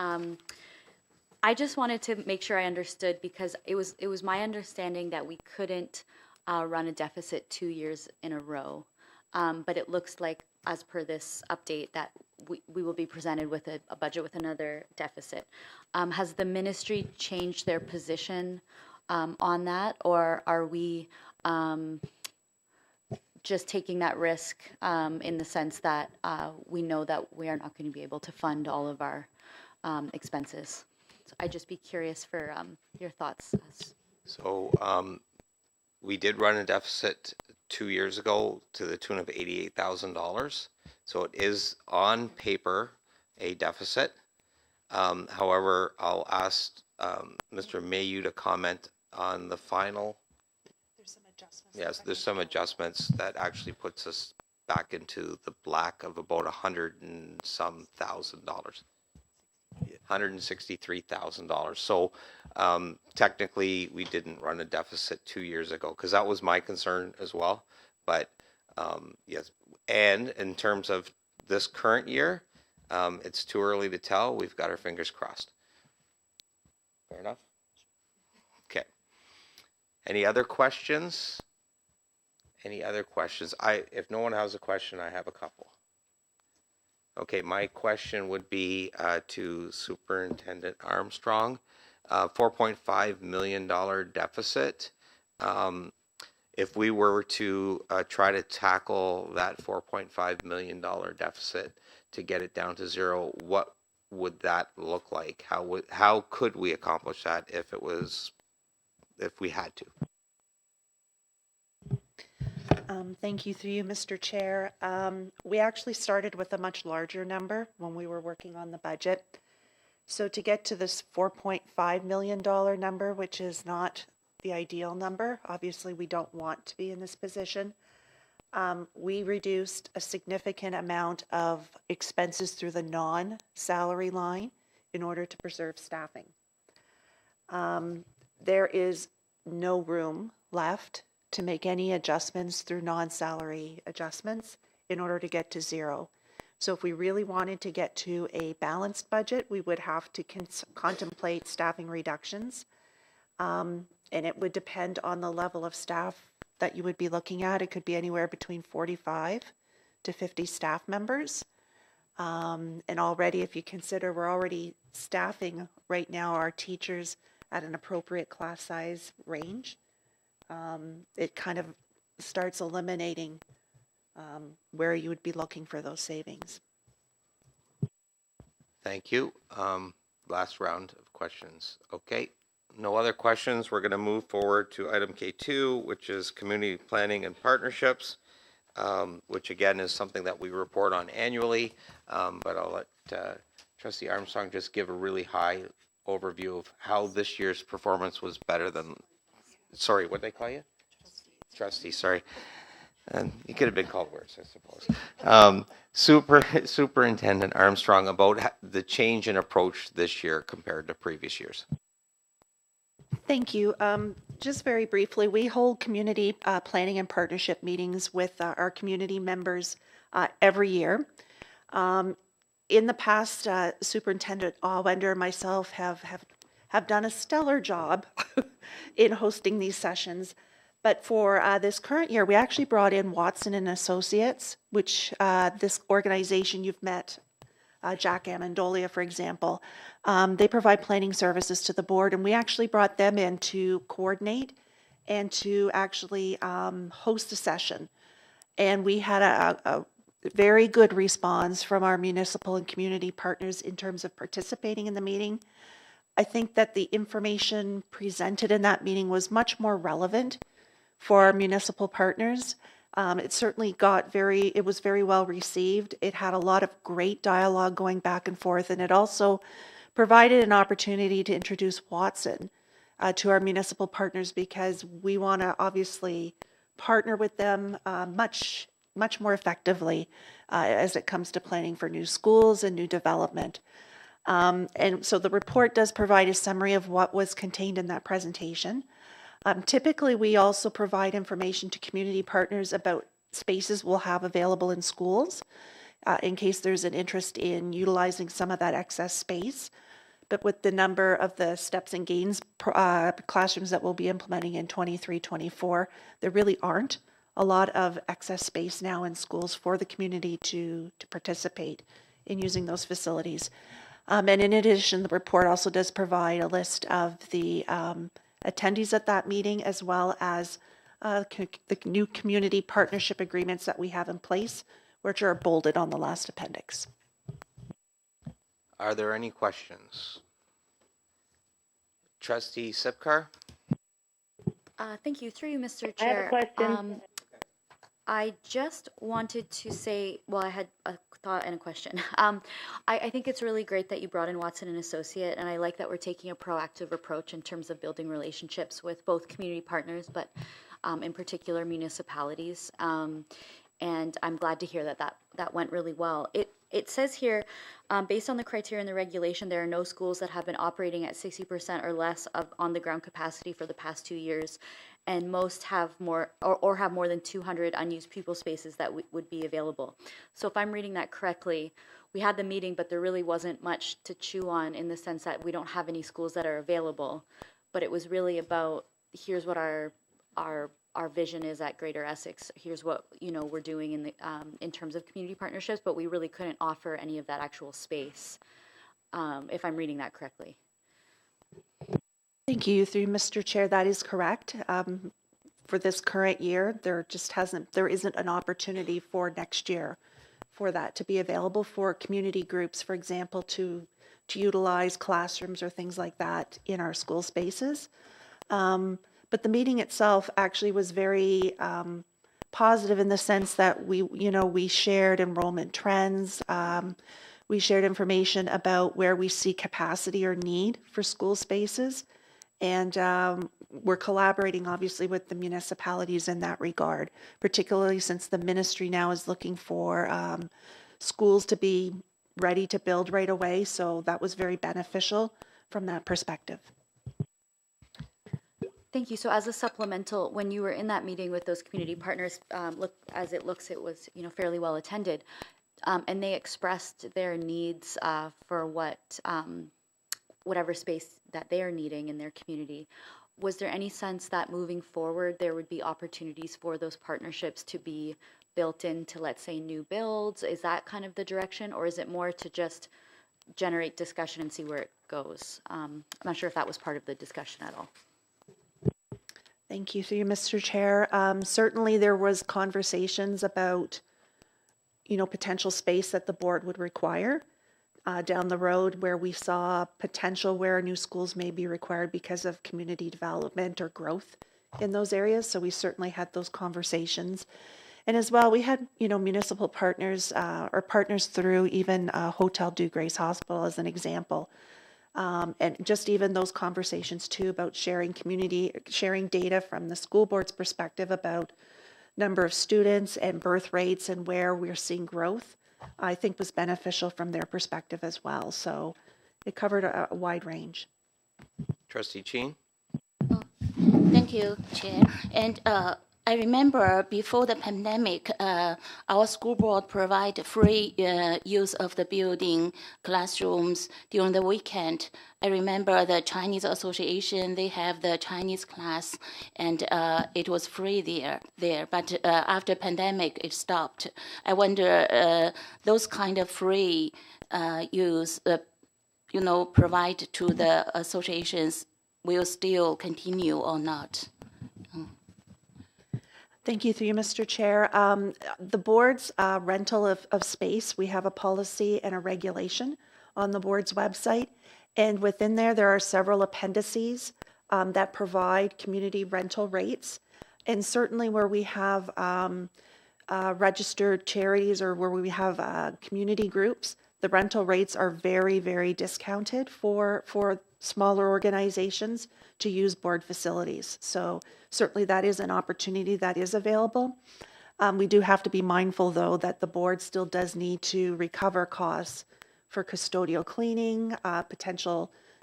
I just wanted to make sure I understood because it was my understanding that we couldn't run a deficit 2 years in a row, but it looks like, as per this update, that we will be presented with a budget with another deficit. Has the ministry changed their position on that, or are we just taking that risk in the sense that we know that we are not going to be able to fund all of our expenses? So I'd just be curious for your thoughts. So we did run a deficit 2 years ago to the tune of $88,000. So it is on paper a deficit. However, I'll ask Mr. Mayu to comment on the final. There's some adjustments. Yes, there's some adjustments that actually puts us back into the black of about $100 and some thousand. $163,000. So technically, we didn't run a deficit 2 years ago, because that was my concern as well. But yes, and in terms of this current year, it's too early to tell. We've got our fingers crossed. Fair enough? Okay. Any other questions? Any other questions? If no one has a question, I have a couple. Okay, my question would be to Superintendent Armstrong. $4.5 million deficit. If we were to try to tackle that $4.5 million deficit to get it down to zero, what would that look like? How could we accomplish that if we had to? Thank you through you, Mr. Chair. We actually started with a much larger number when we were working on the budget. So to get to this $4.5 million number, which is not the ideal number, obviously we don't want to be in this position, we reduced a significant amount of expenses through the non-salary line in order to preserve staffing. There is no room left to make any adjustments through non-salary adjustments in order to get to zero. So if we really wanted to get to a balanced budget, we would have to contemplate staffing reductions. And it would depend on the level of staff that you would be looking at. It could be anywhere between 45 to 50 staff members. And already, if you consider we're already staffing right now our teachers at an appropriate class size range, it kind of starts eliminating where you would be looking for those savings. Thank you. Last round of questions. Okay. No other questions. We're going to move forward to item K2, which is community planning and partnerships, which again is something that we report on annually. But I'll let Trustee Armstrong just give a really high overview of how this year's performance was better than, sorry, what did they call you? Trustee, sorry. And you could have been called worse, I suppose. Superintendent Armstrong, about the change in approach this year compared to previous years. Thank you. Just very briefly, we hold community planning and partnership meetings with our community members every year. In the past, Superintendent Allwender and myself have done a stellar job in hosting these sessions. But for this current year, we actually brought in Watson and Associates, which this organization you've met, Jack Amendolia, for example. They provide planning services to the board, and we actually brought them in to coordinate and to actually host a session. And we had a very good response from our municipal and community partners in terms of participating in the meeting. I think that the information presented in that meeting was much more relevant for our municipal partners. It certainly it was very well received. It had a lot of great dialogue going back and forth, and it also provided an opportunity to introduce Watson to our municipal partners, because we want to obviously partner with them much more effectively as it comes to planning for new schools and new development. And so the report does provide a summary of what was contained in that presentation. Typically, we also provide information to community partners about spaces we'll have available in schools in case there's an interest in utilizing some of that excess space. But with the number of the steps and gains classrooms that we'll be implementing in 23-24, there really aren't a lot of excess space now in schools for the community to participate in using those facilities. And in addition, the report also does provide a list of the attendees at that meeting, as well as the new community partnership agreements that we have in place, which are bolded on the last appendix. Are there any questions? Trustee Sipkar? Thank you. Through you, Mr. I have Chair. a question. I just wanted to say, well, I had a thought and a question. I think it's really great that you brought in Watson and Associate, and I like that we're taking a proactive approach in terms of building relationships with both community partners, but in particular municipalities. And I'm glad to hear that went really well. It says here, based on the criteria in the regulation, there are no schools that have been operating at 60% or less of on-the-ground capacity for the past 2 years, and most have more or have more than 200 unused pupil spaces that would be available. So if I'm reading that correctly, we had the meeting, but there really wasn't much to chew on in the sense that we don't have any schools that are available. But it was really about, here's what our vision is at Greater Essex. Here's what we're doing in terms of community partnerships, but we really couldn't offer any of that actual space, if I'm reading that correctly. Thank you, through Mr. Chair. That is correct. For this current year, there isn't an opportunity for next year for that to be available for community groups, for example, to utilize classrooms or things like that in our school spaces. But the meeting itself actually was very positive in the sense that we shared enrollment trends. We shared information about where we see capacity or need for school spaces. And we're collaborating, obviously, with the municipalities in that regard, particularly since the ministry now is looking for schools to be ready to build right away. So that was very beneficial from that perspective. Thank you. So as a supplemental, when you were in that meeting with those community partners, it was fairly well attended, and they expressed their needs for whatever space that they are needing in their community. Was there any sense that moving forward there would be opportunities for those partnerships to be built into, let's say, new builds? Is that kind of the direction, or is it more to just generate discussion and see where it goes? I'm not sure if that was part of the discussion at all. Thank you, through you, Mr. Chair. Certainly there was conversations about, potential space that the board would require down the road, where we saw potential where new schools may be required because of community development or growth in those areas. So we certainly had those conversations. And as well, we had, municipal partners or partners through even Hotel Dieu Grace Hospital as an example. And just even those conversations too about sharing data from the school board's perspective about number of students and birth rates and where we're seeing growth, I think was beneficial from their perspective as well. So it covered a wide range. Trustee Chin? Thank you, Chair. And I remember before the pandemic, our school board provided free use of the building, classrooms during the weekend. I remember the Chinese Association, they have the Chinese class, and it was free there. But after pandemic, it stopped. I wonder, those kind of free use, provide to the associations will still continue or not? Thank you, through you, Mr. Chair. The board's rental of space, we have a policy and a regulation on the board's website. And within there are several appendices that provide community rental rates. And certainly where we have registered charities or where we have community groups, the rental rates are very, very discounted for smaller organizations to use board facilities. So certainly that is an opportunity that is available. We do have to be mindful, though, that the board still does need to recover costs for custodial cleaning,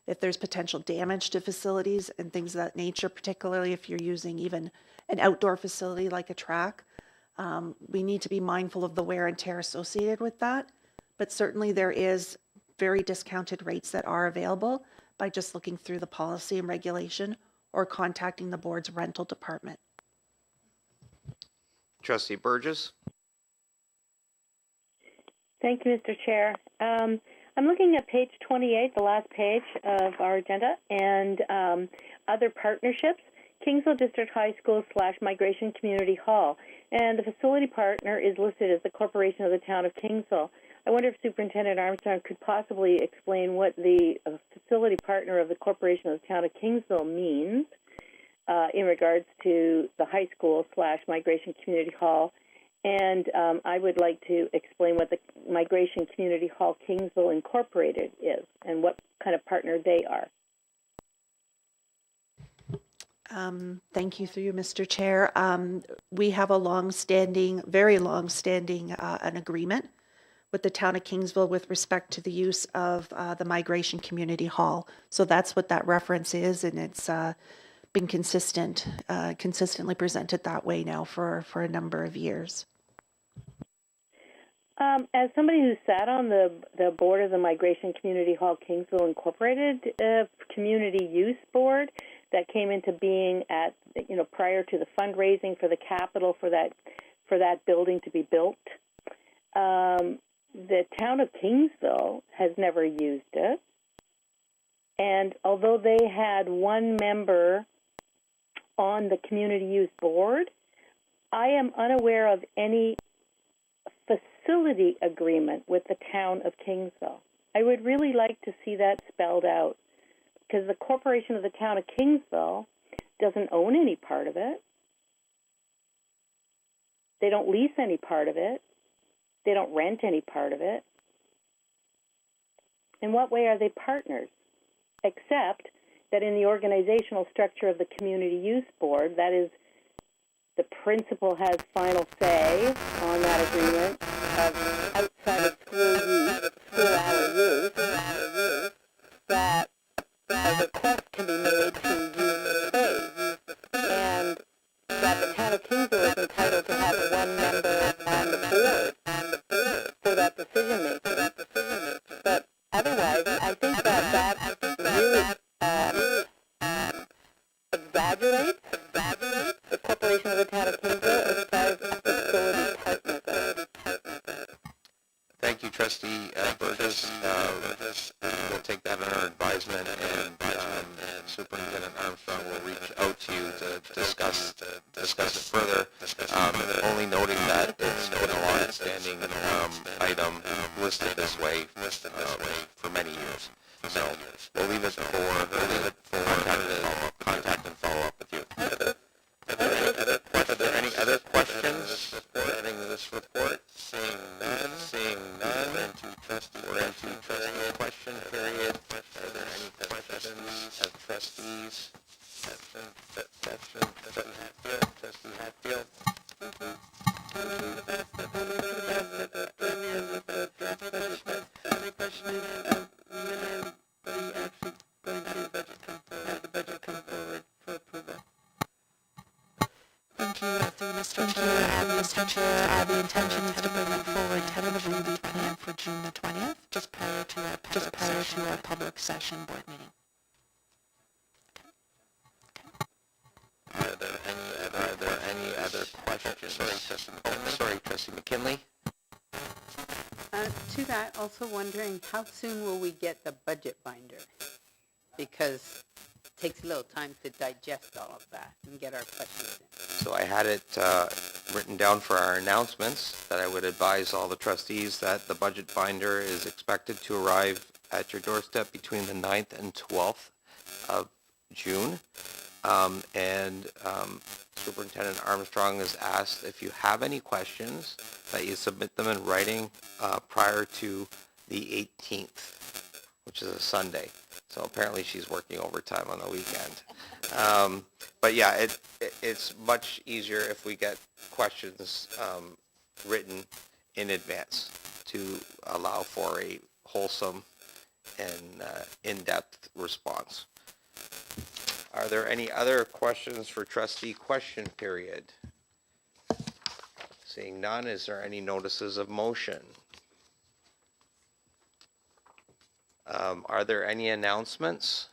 if there's potential damage to facilities and things of that nature, particularly if you're using even an outdoor facility like a track. We need to be mindful of the wear and tear associated with that. But certainly there is very discounted rates that are available by just looking through the policy and regulation or contacting the board's rental department. Trustee Burgess? Thank you, Mr. Chair. I'm looking at page 28, the last page of our agenda, and other partnerships, Kingsville District High School / Migration Community Hall. And the facility partner is listed as the Corporation of the Town of Kingsville. I wonder if Superintendent Armstrong could possibly explain what the facility partner of the Corporation of the Town of Kingsville means in regards to the high school / Migration Community Hall. And I would like to explain what the Migration Community Hall Kingsville Incorporated is and what kind of partner they are. Thank you, through you, Mr. Chair. We have a very long-standing an agreement with the town of Kingsville with respect to the use of the Migration Community Hall. So that's what that reference is, and it's been consistently presented that way now for a number of years. As somebody who sat on the board of the Migration Community Hall Kingsville Incorporated Community Use Board that came into being at prior to the fundraising for the capital for that building to be built, the town of Kingsville has never used it. And although they had one member on the community use board, I am unaware of any facility agreement with the town of Kingsville. I would really like to see that spelled out, because the corporation of the town of Kingsville doesn't own any part of it. They don't lease any part of it. They don't rent any part of it. In what way are they partners? Except that in the organizational structure of the community use board, that is, the principal has final say on that agreement of outside of school hour use, that a request can be made to use the space, and that the town of Kingsville is entitled to have one member on the board for that decision making. But otherwise, I think that really exaggerates the corporation of the town of Kingsville as far as a facility partner goes. Thank you, Trustee Burgess. We'll take that under advisement, and Superintendent Armstrong will reach out to you to discuss it further. Only noting that it's been a long-standing item listed this way for many years. So we'll leave it for contact and follow up with you. Are there any other questions regarding this report? Seeing none. We're into trustee question period. Are there any questions of trustees? Trustee Hatfield. Mr. Chair, the intention is to bring it forward tentatively planned for June the 20th, just prior to our public session board meeting. Are there any other questions? Sorry, Trustee McKinley. To that, also wondering how soon will we get the budget binder? Because it takes a little time to digest all of that and get our questions in. So I had it written down for our announcements that I would advise all the trustees that the budget binder is expected to arrive at your doorstep between the 9th and 12th of June. Superintendent Armstrong has asked if you have any questions that you submit them in writing prior to the 18th, which is a Sunday. So apparently she's working overtime on the weekend. But yeah, it's much easier if we get questions written in advance to allow for a wholesome and in-depth response. Are there any other questions for trustee question period? Seeing none, is there any notices of motion? Are there any announcements?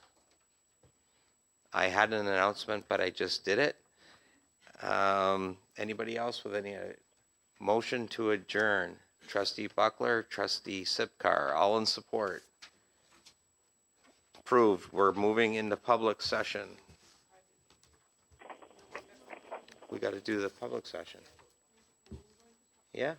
I had an announcement, but I just did it. Anybody else with any motion to adjourn? Trustee Buckler, Trustee Sipkar, all in support. Approved. We're moving into public session. We got to do the public session. Yeah.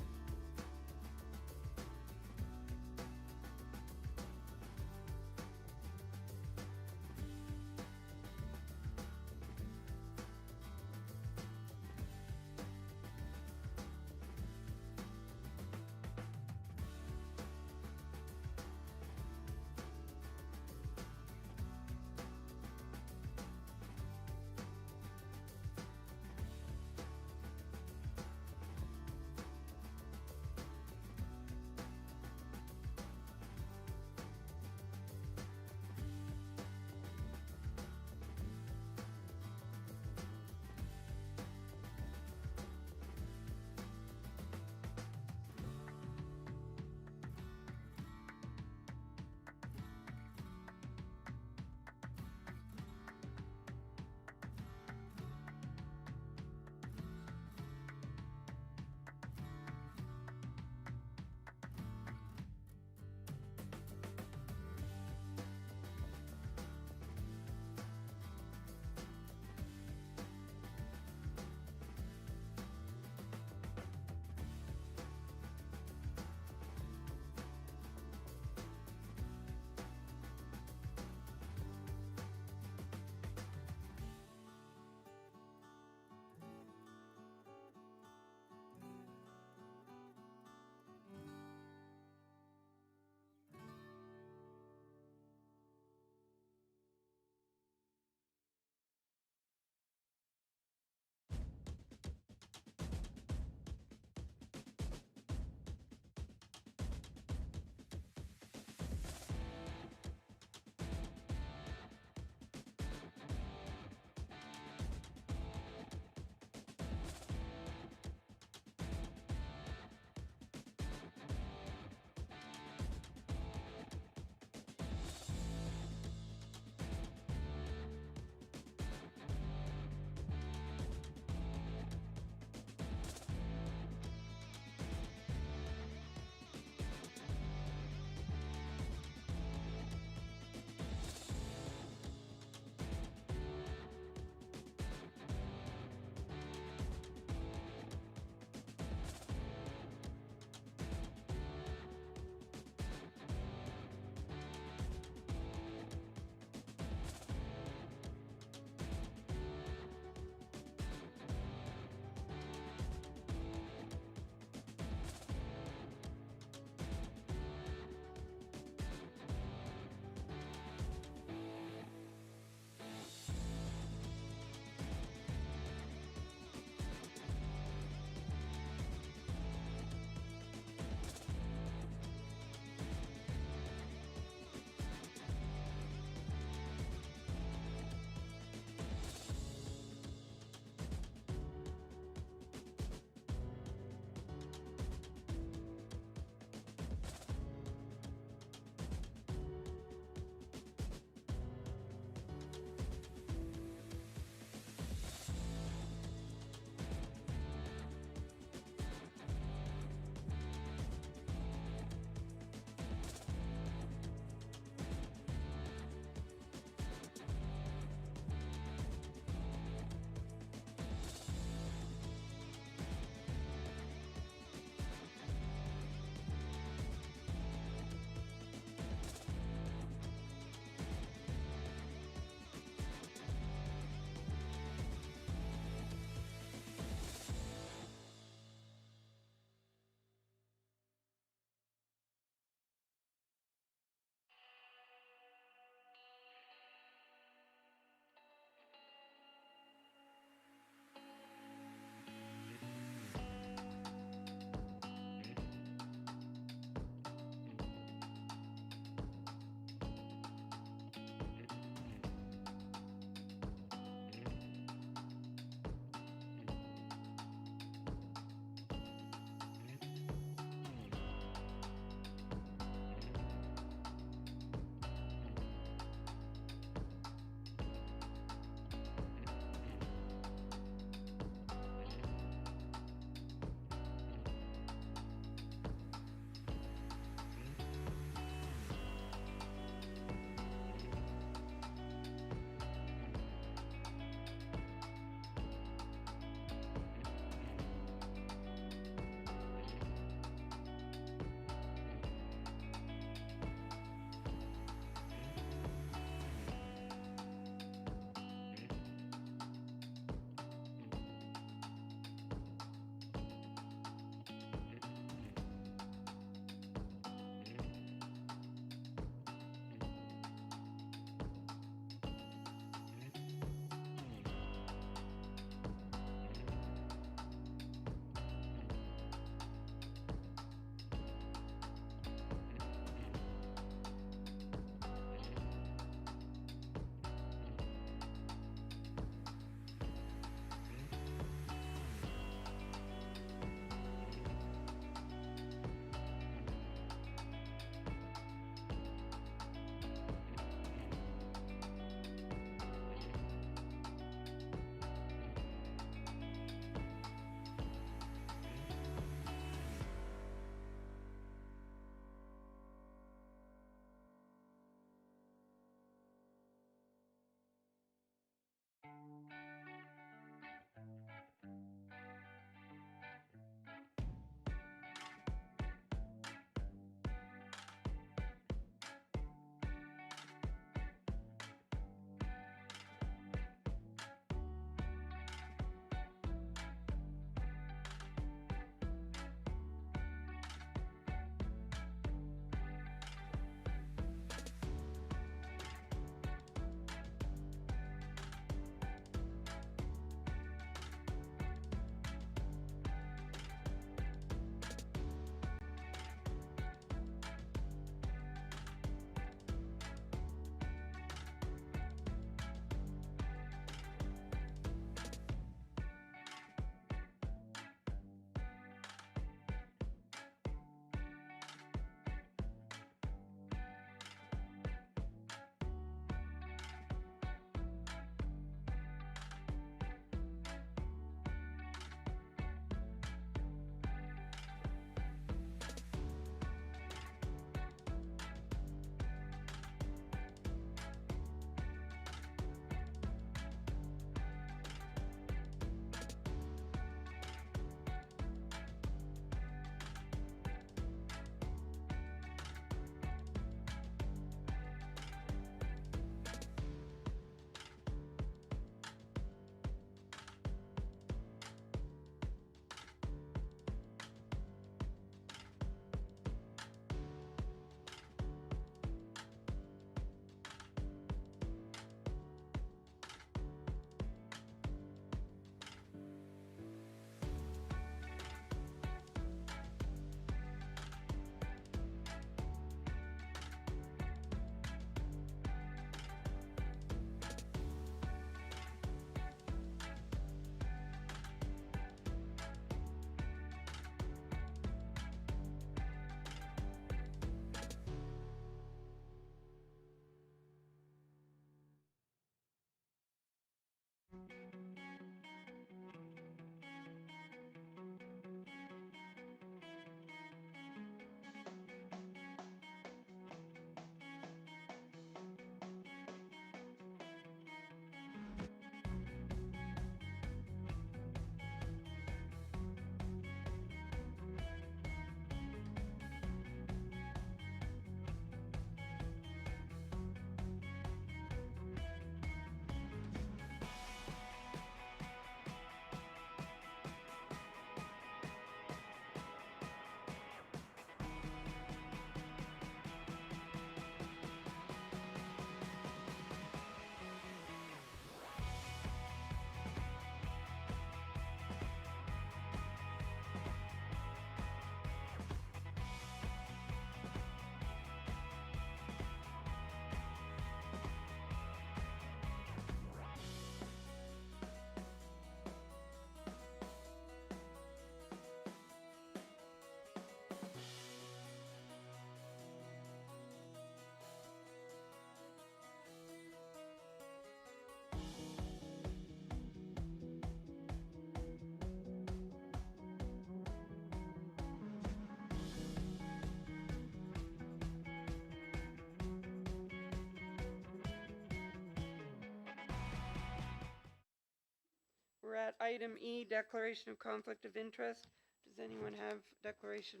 that. Item E, declaration of conflict of interest. Does anyone have declaration?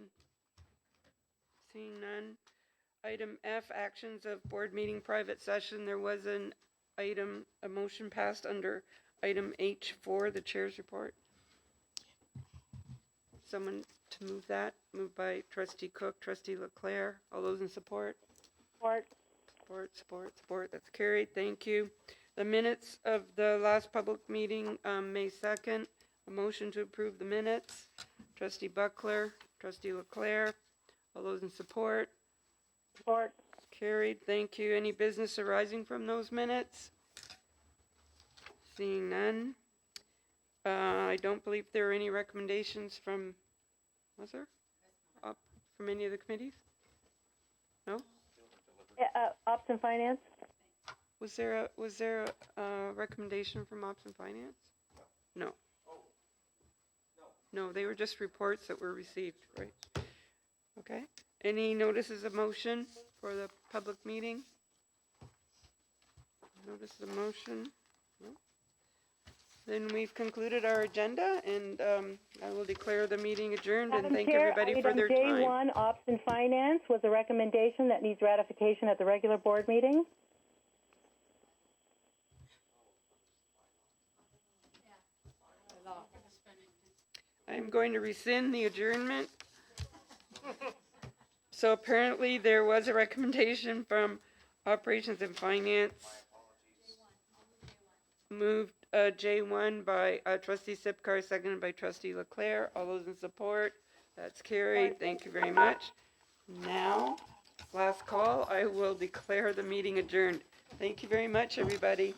Seeing none. Item F, actions of board meeting private session. There was a motion passed under item H4, the chair's report. Someone to move that? Moved by trustee Cook, trustee Leclerc. All those in support? Support. Support. That's carried. Thank you. The minutes of the last public meeting, May 2nd. A motion to approve the minutes. Trustee Buckler, trustee Leclerc. All those in support? Support. Carried. Thank you. Any business arising from those minutes? Seeing none. I don't believe there are any recommendations from, was there? From any of the committees? No? Ops and Finance? Was there a recommendation from Ops and Finance? No. No, they were just reports that were received, right? Okay. Any notices of motion for the public meeting? Notice of motion? No. Then we've concluded our agenda, and I will declare the meeting adjourned and thank everybody for their time. Item J1, Ops and Finance, was a recommendation that needs ratification at the regular board meeting. I'm going to rescind the adjournment. So apparently there was a recommendation from Operations and Finance. Moved J1 by trustee Sipcar, seconded by trustee Leclerc. All those in support? That's carried. Thank you very much. Now, last call, I will declare the meeting adjourned. Thank you very much, everybody.